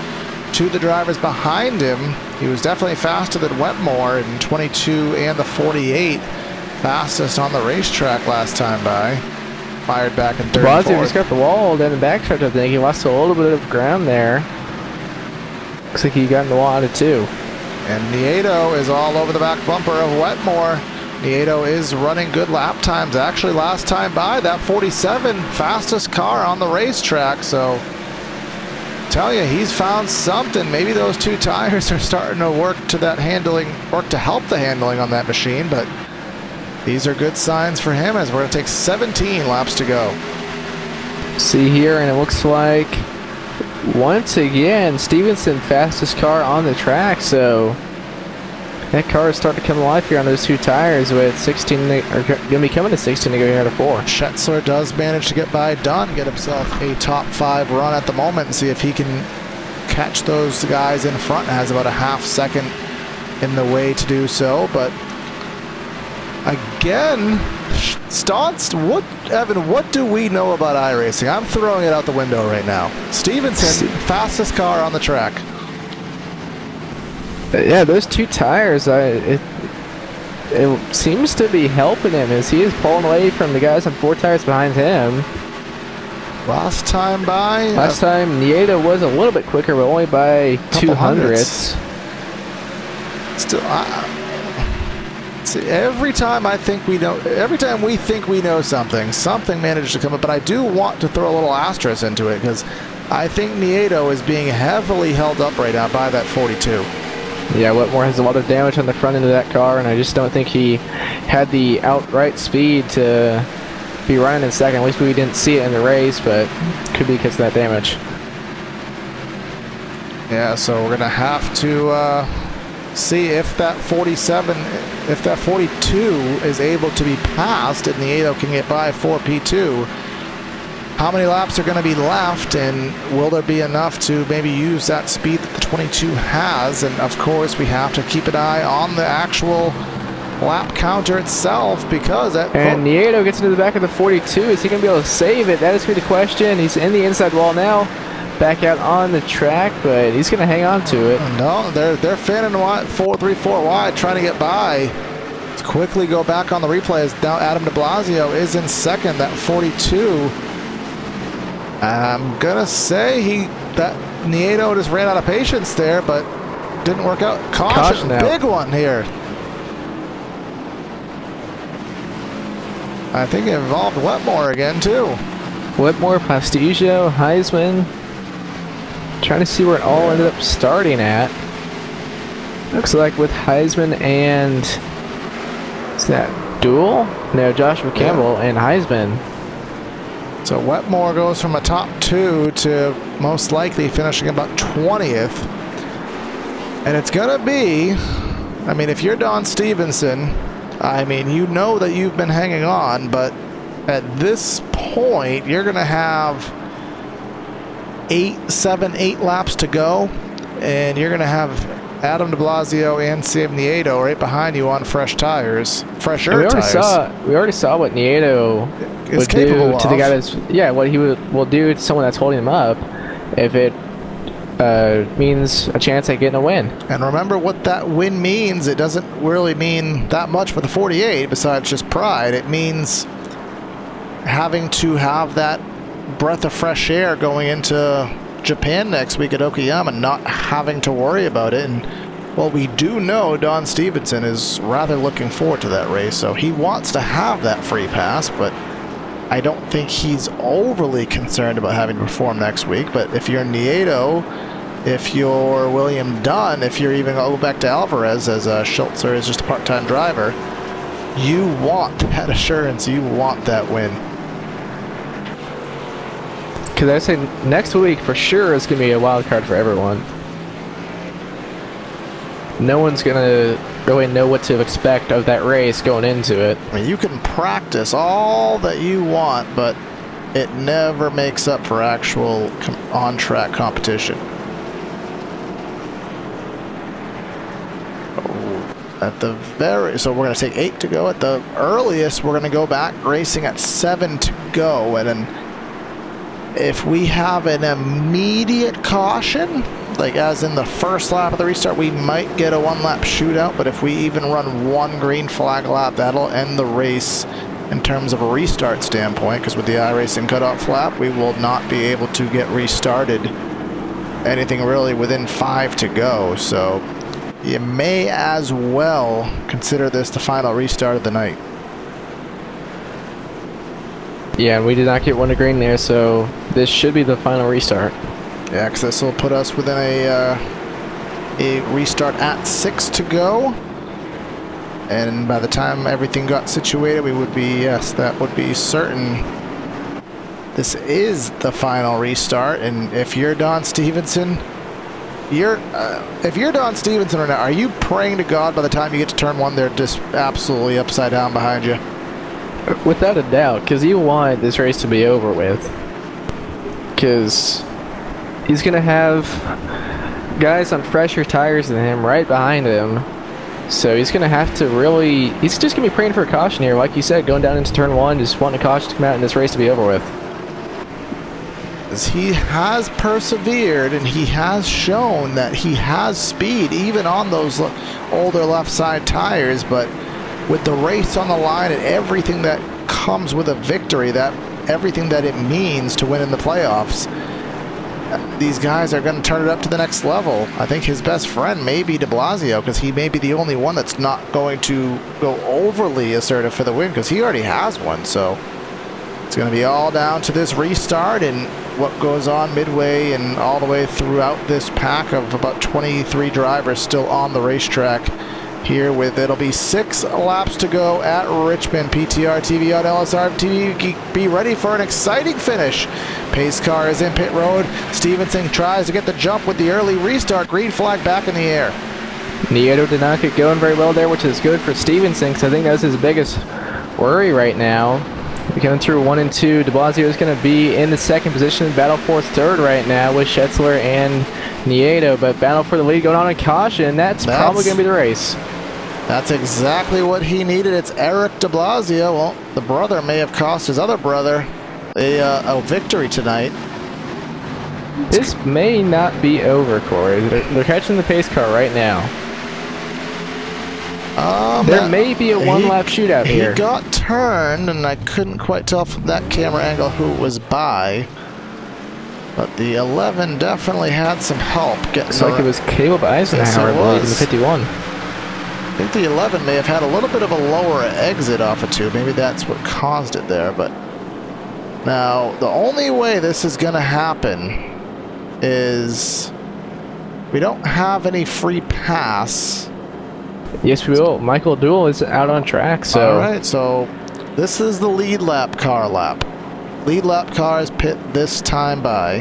to the drivers behind him. He was definitely faster than Wetmore in 22 and the 48, fastest on the racetrack last time by. Fired back in 34. Blasio just got the wall, then the backtrack, I think. He lost a little bit of ground there. Looks like he got in the wall out of 2. And Nieto is all over the back bumper of Wetmore. Nieto is running good lap times. Actually, last time by, that 47, fastest car on the racetrack. So, tell you, he's found something. Maybe those 2 tires are starting to work to that handling, work to help the handling on that machine. But these are good signs for him, as we're going to take 17 laps to go. See here, and it looks like once again Stevenson fastest car on the track, so that car is starting to come alive here on those 2 tires with 16, or going to be coming to 16 to go here to 4. Schetzler does manage to get by Dunn, get himself a top 5 run at the moment, and see if he can catch those guys in front. Has about a half second in the way to do so, but again, Evan, what do we know about iRacing? I'm throwing it out the window right now. Stevenson, fastest car on the track. Yeah, those 2 tires, it seems to be helping him as he is pulling away from the guys on 4 tires behind him. Last time Nieto was a little bit quicker, but only by 200ths. Still, see, every time we think we know something manages to come up. But I do want to throw a little asterisk into it, because I think Nieto is being heavily held up right now by that 42. Yeah, Wetmore has a lot of damage on the front end of that car, and I just don't think he had the outright speed to be running in second. At least we didn't see it in the race, but could be because of that damage. Yeah, so we're gonna have to see if that 47, if that 42 is able to be passed and Nieto can get by 4P2. How many laps are going to be left, and will there be enough to maybe use that speed that the 22 has? And of course, we have to keep an eye on the actual lap counter itself, because that... And Nieto gets into the back of the 42. Is he going to be able to save it? That is going to be the question. He's in the inside wall now, back out on the track, but he's going to hang on to it. No, they're fanning wide, 4-3-4 wide, trying to get by. Let's quickly go back on the replay as now Adam de Blasio is in second, that 42. I'm gonna say that Nieto just ran out of patience there, but didn't work out. Caution big one here. I think it involved Wetmore again too. Wetmore, Pastigio, Heisman. Trying to see where it all ended up starting at. Looks like with Heisman and is that Duel? No, Joshua Campbell and Heisman. So Wetmore goes from a top 2 to most likely finishing about 20th. And it's going to be, I mean, if you're Don Stevenson, I mean, you know that you've been hanging on, but at this point, you're going to have 8 laps to go, and you're going to have Adam de Blasio and Sam Nieto right behind you on fresher tires. We already saw what Nieto would do to the guy that's, what he will do to someone that's holding him up if it means a chance at getting a win. And remember what that win means. It doesn't really mean that much for the 48 besides just pride. It means having to have that breath of fresh air going into Japan next week at Okayama, not having to worry about it. And well, we do know Don Stevenson is rather looking forward to that race, so he wants to have that free pass, but I don't think he's overly concerned about having to perform next week. But if you're Nieto, if you're William Dunn, if you're even go back to Alvarez, as Schultzer is just a part-time driver, you want that assurance, you want that win. Because I say next week for sure is going to be a wild card for everyone. No one's going to really know what to expect of that race going into it. I mean, you can practice all that you want, but it never makes up for actual on-track competition. So we're going to take 8 to go. At the earliest, we're going to go back racing at 7 to go. And then if we have an immediate caution, like as in the first lap of the restart, we might get a 1-lap shootout. But if we even run 1 green flag lap, that'll end the race in terms of a restart standpoint, because with the iRacing cutoff lap, we will not be able to get restarted anything really within 5 to go. So you may as well consider this the final restart of the night. Yeah, and we did not get 1 to green there, so this should be the final restart. Yeah, because this will put us within a restart at 6 to go. And by the time everything got situated, we would be, yes, that would be certain. This is the final restart, and if you're Don Stevenson, if you're Don Stevenson right now, are you praying to God by the time you get to turn 1, they're just absolutely upside down behind you? Without a doubt, because you want this race to be over with. Because he's going to have guys on fresher tires than him right behind him. So he's going to have to really, he's just going to be praying for a caution here. Like you said, going down into turn 1, just wanting a caution to come out and this race to be over with. He has persevered, and he has shown that he has speed even on those older left side tires. But with the race on the line and everything that comes with a victory, that everything that it means to win in the playoffs, these guys are going to turn it up to the next level. I think his best friend may be de Blasio, because he may be the only one that's not going to go overly assertive for the win, because he already has one. So it's going to be all down to this restart and what goes on midway and all the way throughout this pack of about 23 drivers still on the racetrack here. With it'll be 6 laps to go at Richmond. PTRTV on LSRTV. Be ready for an exciting finish. Pace car is in pit road. Stevenson tries to get the jump with the early restart. Green flag back in the air. Nieto did not get going very well there, which is good for Stevenson, because I think that's his biggest worry right now. Coming through 1 and 2, de Blasio is going to be in the 2nd position, battle for 3rd right now with Schetzler and Nieto, but battle for the lead going on in caution. That's probably going to be the race. That's exactly what he needed. It's Eric de Blasio. Well, the brother may have cost his other brother a victory tonight. This may not be over, Corey. They're catching the pace car right now. There may be a 1-lap shootout here. He got turned, and I couldn't quite tell from that camera angle who it was by. But the 11 definitely had some help getting. Looks like it was Caleb Eisenhower, I believe, in the 51. I think the 11 may have had a little bit of a lower exit off of 2. Maybe that's what caused it there. But now the only way this is going to happen is we don't have any free pass. Yes, we will. Michael Duell is out on track. So all right, so this is the lead lap car lap. Lead lap cars pit this time by.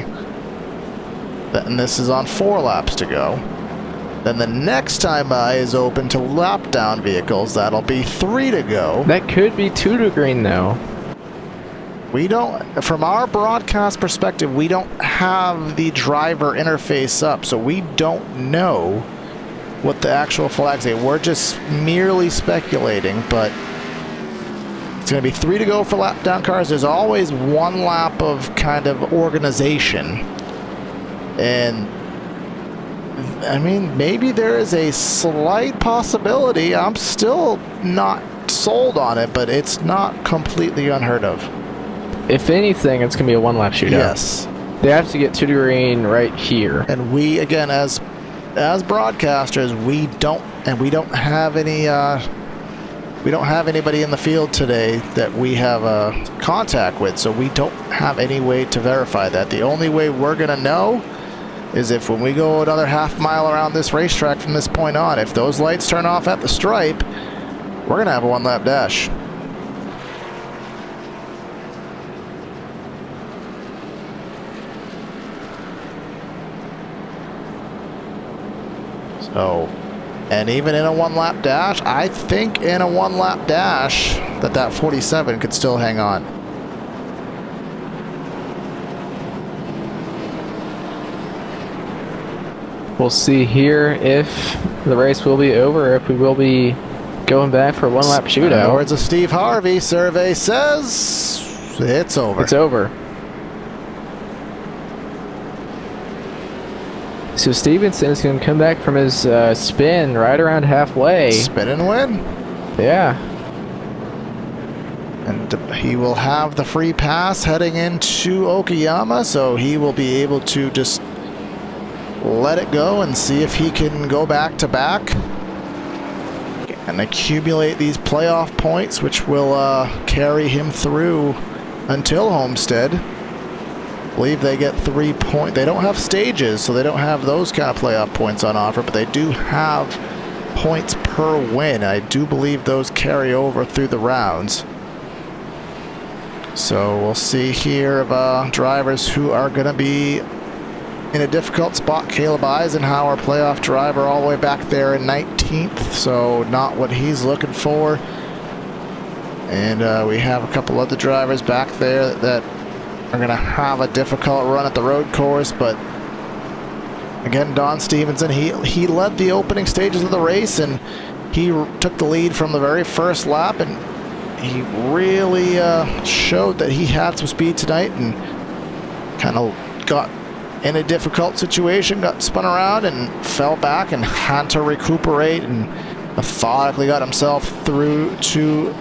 And this is on 4 laps to go. Then the next time by is open to lap down vehicles. That'll be 3 to go. That could be 2 to green though. We don't, from our broadcast perspective, we don't have the driver interface up, so we don't know what the actual flags say. We're just merely speculating, but it's going to be 3 to go for lap down cars. There's always 1 lap of kind of organization. And I mean, maybe there is a slight possibility. I'm still not sold on it, but it's not completely unheard of. If anything, it's going to be a 1-lap shootout. Yes. They have to get 2 to green right here. And we, again, as broadcasters, we don't have any we don't have anybody in the field today that we have contact with, so we don't have any way to verify that. The only way we're gonna know is if when we go another half mile around this racetrack from this point on, if those lights turn off at the stripe, we're gonna have a 1-lap dash. So And even in a one-lap dash, I think in a one-lap dash that 47 could still hang on. We'll see here if the race will be over, or if we will be going back for a one-lap shootout. In the words of Steve Harvey, survey says it's over. It's over. So Stevenson is going to come back from his spin right around halfway. Spin and win. Yeah. And he will have the free pass heading into Okayama, so he will be able to just let it go and see if he can go back to back and accumulate these playoff points, which will carry him through until Homestead. I believe they get 3 points. They don't have stages, so they don't have those kind of playoff points on offer, but they do have points per win. I do believe those carry over through the rounds. So we'll see here of drivers who are going to be in a difficult spot. Caleb Eisenhower, playoff driver, all the way back there in 19th, so not what he's looking for. And we have a couple other drivers back there that are going to have a difficult run at the road course, but again, Don Stevenson, he led the opening stages of the race, and he took the lead from the very first lap, and he really showed that he had some speed tonight, and kind of got in a difficult situation, got spun around and fell back and had to recuperate, and methodically got himself through to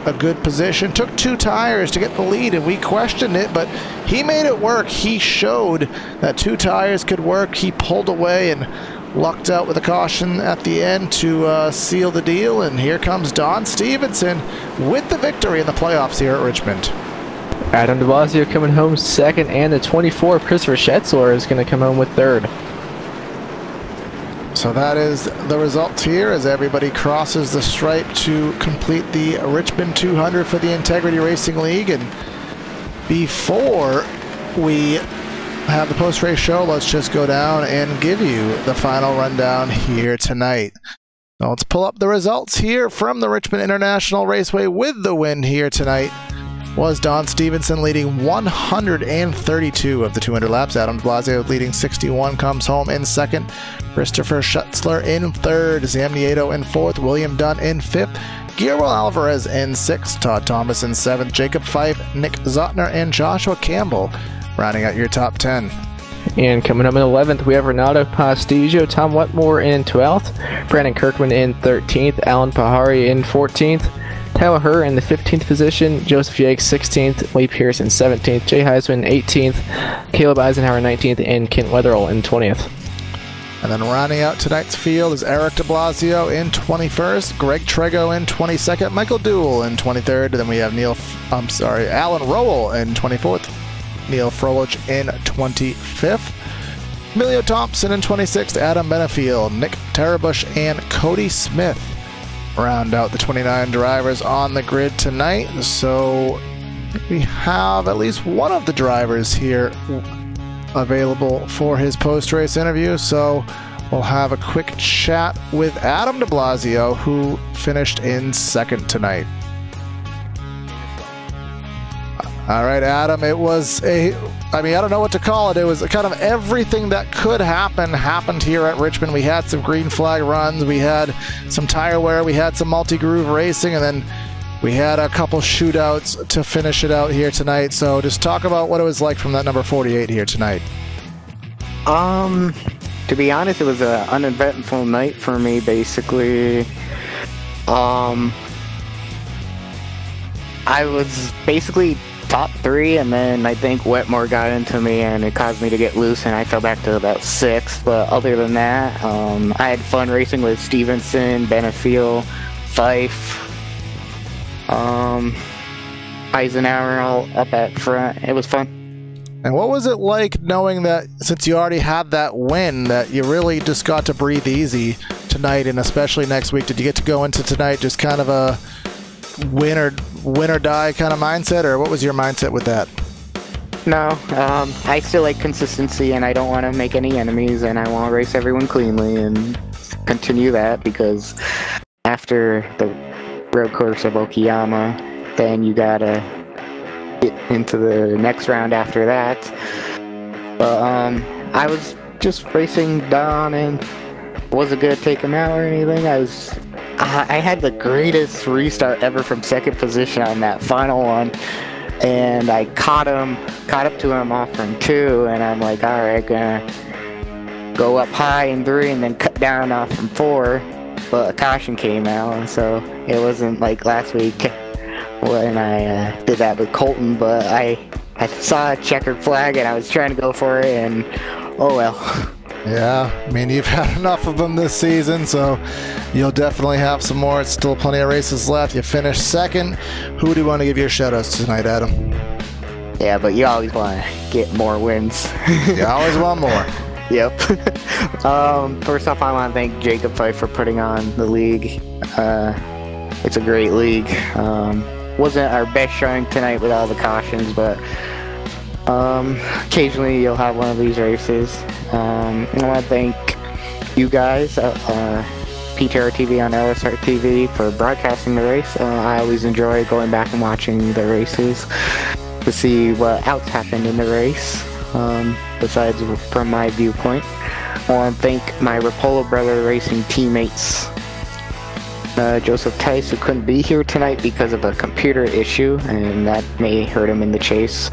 a good position. Took 2 tires to get the lead, and we questioned it, but he made it work. He showed that 2 tires could work. He pulled away and lucked out with a caution at the end to seal the deal, and here comes Don Stevenson with the victory in the playoffs here at Richmond. Adam de Blasio coming home second, and the 24, Christopher Schetzler, is going to come home with third. So that is the result here as everybody crosses the stripe to complete the Richmond 200 for the Integrity Racing League. And before we have the post-race show, let's just go down and give you the final rundown here tonight. So let's pull up the results here from the Richmond International Raceway. With the win here tonight was Don Stevenson, leading 132 of the 200 laps. Adam de Blasio leading 61, comes home in second. Christopher Schetzler in third. Sam Nieto in fourth. William Dunn in fifth. Guillermo Alvarez in sixth. Todd Thomas in seventh. Jacob Fife, Nick Zotner, and Joshua Campbell rounding out your top 10. And coming up in 11th, we have Renato Pastigio, Tom Wetmore in 12th, Brandon Kirkman in 13th, Alan Pahari in 14th, Tyler Herr in the 15th position, Joseph Yakes 16th, Lee Pierce in 17th, Jay Heisman 18th, Caleb Eisenhower 19th, and Kent Wetherell in 20th. And then rounding out tonight's field is Eric de Blasio in 21st, Greg Trego in 22nd, Michael Duell in 23rd, and then we have Alan Rowell in 24th, Neil Frolich in 25th, Emilio Thompson in 26th, Adam Benefield, Nick Tarabush, and Cody Smith round out the 29 drivers on the grid tonight. So we have at least one of the drivers here available for his post-race interview. So we'll have a quick chat with Adam de Blasio, who finished in second tonight. All right, Adam, it was I don't know what to call it. It was kind of everything that could happen happened here at Richmond. We had some green flag runs, we had some tire wear, we had some multi-groove racing, and then we had a couple shootouts to finish it out here tonight. So just talk about what it was like from that number 48 here tonight. To be honest, it was an uneventful night for me, basically. I was basically top 3, and then I think Wetmore got into me and it caused me to get loose, and I fell back to about 6th. But other than that, I had fun racing with Stevenson, Benefield, Fife, Eisenhower all up at front. It was fun. And what was it like knowing that since you already had that win, that you really just got to breathe easy tonight, and especially next week? Did you get to go into tonight just kind of a win or die kind of mindset, or what was your mindset with that? No, I still like consistency, and I don't want to make any enemies, and I want to race everyone cleanly, and continue that, because after the road course of Okayama, then you gotta get into the next round after that. But I was just racing Don and wasn't gonna take him out or anything. I had the greatest restart ever from second position on that final one, and I caught up to him off from 2, and I'm like, all right, gonna go up high in 3 and then cut down off from 4, but a caution came out, and so it wasn't like last week when I did that with Colton, but I saw a checkered flag and I was trying to go for it, and oh well. Yeah, I mean, you've had enough of them this season, so you'll definitely have some more. It's still plenty of races left. You finished second. Who do you want to give your shout-outs to tonight, Adam? Yeah, but you always want to get more wins. You always want more. Yep. First off, I want to thank Jacob Fife for putting on the league. It's a great league. Wasn't our best showing tonight with all the cautions, but occasionally you'll have one of these races. I want to thank you guys, PTRTV on LSRTV, for broadcasting the race. I always enjoy going back and watching the races to see what else happened in the race, besides from my viewpoint. I want to thank my Rapolo Brother Racing teammates, Joseph Tice, who couldn't be here tonight because of a computer issue, and that may hurt him in the chase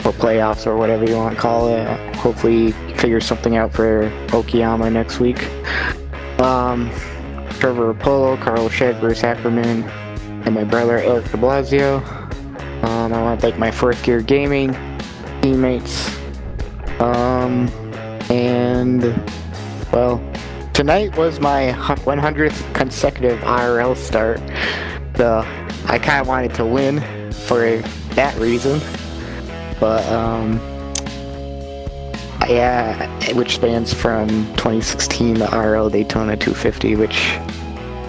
or playoffs or whatever you want to call it. Hopefully he figures something out for Okayama next week. Trevor Rapolo, Carl Shedd, Bruce Ackerman, and my brother Eric de Blasio. I want to thank my First Gear Gaming teammates. And, well, tonight was my 100th consecutive IRL start, so I kind of wanted to win for that reason. But, yeah, which spans from 2016 to RL Daytona 250, which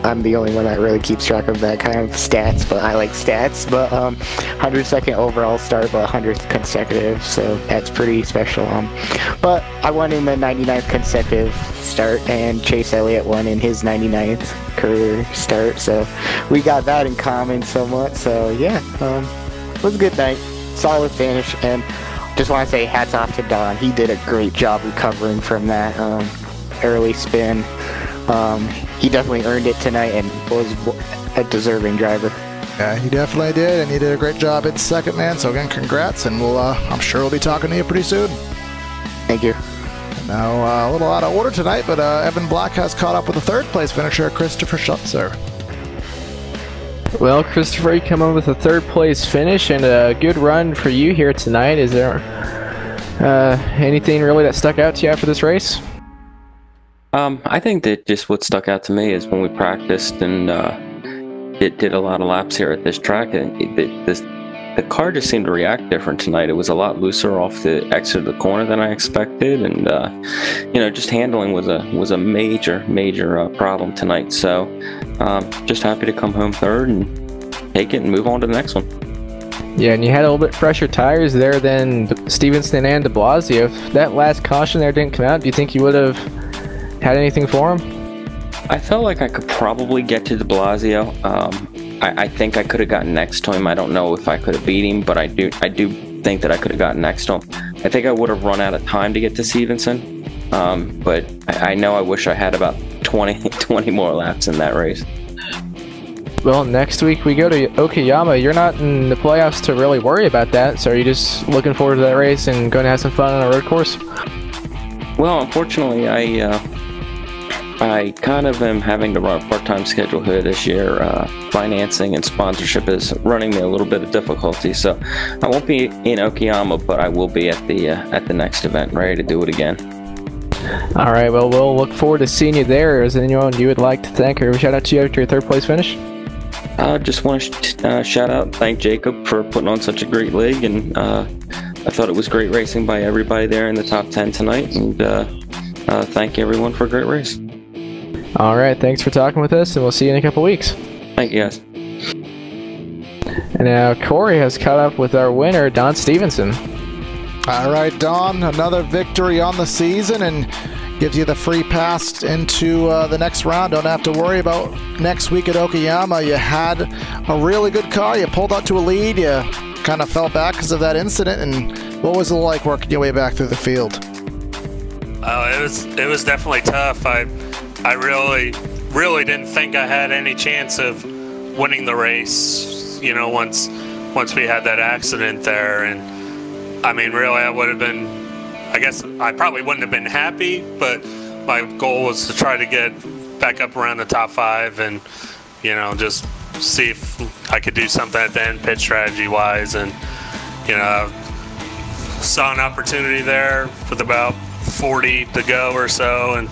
I'm the only one that really keeps track of that kind of stats, but I like stats. But 102nd overall start, but 100th consecutive, so that's pretty special. But I won in the 99th consecutive start, and Chase Elliott won in his 99th career start, so we got that in common somewhat. So yeah, it was a good night, solid finish, and just want to say hats off to Don. He did a great job recovering from that early spin. He definitely earned it tonight and was a deserving driver. Yeah, he definitely did, and he did a great job at second, man. So again, congrats, and I'm sure we'll be talking to you pretty soon. Thank you. Now, a little out of order tonight, but Evan Black has caught up with the third place finisher, Christopher Schutzer. Well, Christopher, you come in with a third place finish and a good run for you here tonight. Is there anything really that stuck out to you after this race? I think that just what stuck out to me is when we practiced and did a lot of laps here at this track, and the car just seemed to react different tonight. It was a lot looser off the exit of the corner than I expected, and you know, just handling was a major problem tonight. So just happy to come home third and take it and move on to the next one. Yeah, and you had a little bit fresher tires there than Stevenson and de Blasio. If that last caution there didn't come out, do you think you would have had anything for him? I felt like I could probably get to de Blasio. I think I could have gotten next to him. I don't know if I could have beat him, but I do think that I could have gotten next to him. I think I would have run out of time to get to Stevenson, but I know I wish I had about 20 more laps in that race. Well, next week we go to Okayama. You're not in the playoffs to really worry about that, so are you just looking forward to that race and going to have some fun on a road course? Well, unfortunately, I kind of am having to run a part-time schedule here this year. Financing and sponsorship is running me a little bit of difficulty, so I won't be in Okayama, but I will be at the next event, ready to do it again. All right, well, we'll look forward to seeing you there. Is there anyone you would like to thank or shout out to you after your third place finish? I just want to shout out and thank Jacob for putting on such a great league, and I thought it was great racing by everybody there in the top 10 tonight, and thank everyone for a great race. All right, thanks for talking with us, and we'll see you in a couple weeks. Thank you, guys. And now Corey has caught up with our winner, Don Stevenson. All right, Don, another victory on the season, and gives you the free pass into the next round. Don't have to worry about next week at Okayama. You had a really good car. You pulled out to a lead. You kind of fell back because of that incident. And what was it like working your way back through the field? It was definitely tough. I really didn't think I had any chance of winning the race. You know, once we had that accident there, and I mean, really, I would have been. I guess I probably wouldn't have been happy, but my goal was to try to get back up around the top 5 and, you know, just see if I could do something at the end pit strategy wise. And, you know, saw an opportunity there with about 40 to go or so, and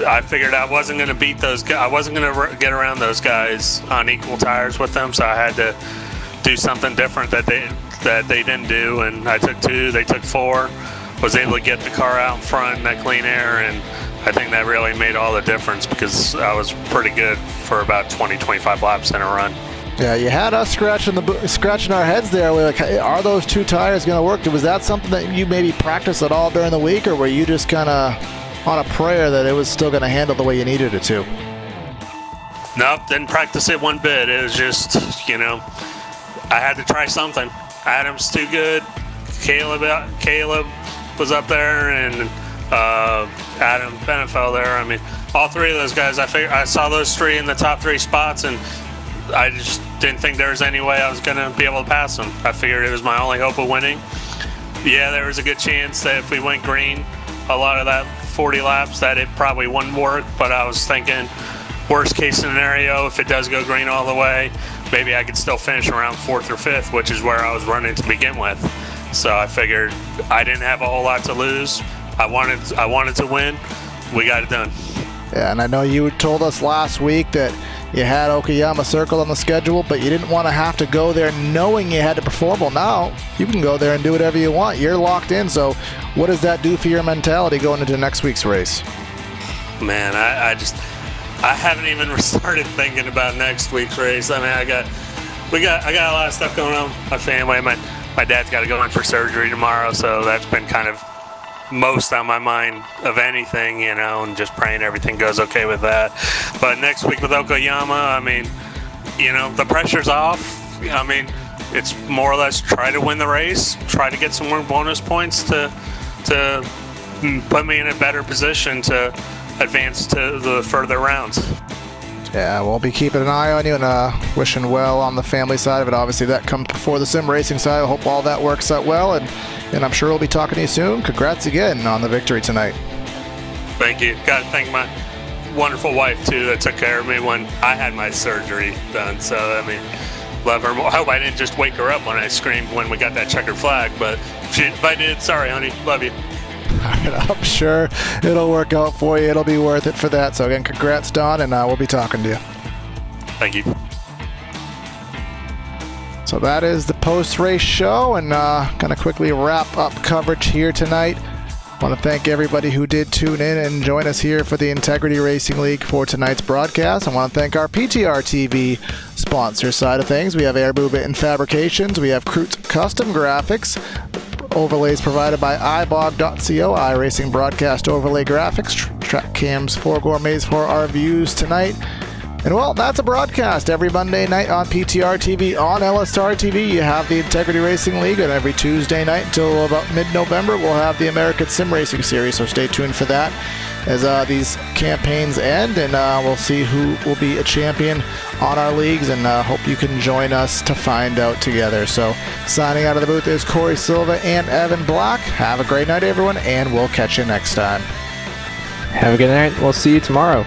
I figured I wasn't going to beat those guys. I wasn't going to get around those guys on equal tires with them, so I had to do something different that they didn't do. And I took 2, they took 4. Was able to get the car out in front in that clean air, and I think that really made all the difference because I was pretty good for about 20-25 laps in a run. Yeah, you had us scratching our heads there. We're like, hey, are those 2 tires going to work? Was that something that you maybe practiced at all during the week, or were you just kind of on a prayer that it was still going to handle the way you needed it to? Nope, didn't practice it one bit. It was just, you know, I had to try something. Adam's too good. Caleb was up there, and Adam Benefell there. I mean, all 3 of those guys, I saw those 3 in the top 3 spots, and I just didn't think there was any way I was going to be able to pass them. I figured it was my only hope of winning. Yeah, there was a good chance that if we went green a lot of that 40 laps that it probably wouldn't work, but I was thinking worst case scenario, if it does go green all the way, maybe I could still finish around 4th or 5th, which is where I was running to begin with. So I figured I didn't have a whole lot to lose. I wanted to win. We got it done. Yeah, and I know you told us last week that you had Okayama circled on the schedule, but you didn't want to have to go there knowing you had to perform. Well, now you can go there and do whatever you want. You're locked in. So what does that do for your mentality going into next week's race? Man, I haven't even started thinking about next week's race. I mean, I got a lot of stuff going on. My family, my dad's got to go in for surgery tomorrow, so that's been kind of most on my mind of anything, you know, and just praying everything goes okay with that. But next week with Okayama, I mean, you know, the pressure's off. I mean, it's more or less try to win the race, try to get some more bonus points to put me in a better position to advance to the further rounds. Yeah, we'll be keeping an eye on you and wishing well on the family side of it. Obviously, that comes before the sim racing side. I hope all that works out well, and I'm sure we'll be talking to you soon. Congrats again on the victory tonight. Thank you. Got to thank my wonderful wife, too, that took care of me when I had my surgery done. So, I mean, love her more. I hope I didn't just wake her up when I screamed when we got that checkered flag, but if I did, sorry, honey. Love you. I'm sure it'll work out for you. It'll be worth it for that. So again, congrats, Don, and we'll be talking to you. Thank you. So that is the post-race show, and gonna quickly wrap up coverage here tonight. I want to thank everybody who did tune in and join us here for the Integrity Racing League for tonight's broadcast. I want to thank our PTRTV sponsor side of things. We have Airboom and Fabrications. We have Crute Custom Graphics. Overlays provided by ibog.co, iRacing Broadcast Overlay Graphics, track cams for gourmets for our views tonight. And well, that's a broadcast every Monday night on PTRTV. On LSRTV, you have the Integrity Racing League, and every Tuesday night until about mid-November, we'll have the American Sim Racing Series, so stay tuned for that as these campaigns end, and we'll see who will be a champion on our leagues, and hope you can join us to find out together. So signing out of the booth is Corey Silva and Evan Black. Have a great night, everyone, and we'll catch you next time. Have a good night. We'll see you tomorrow.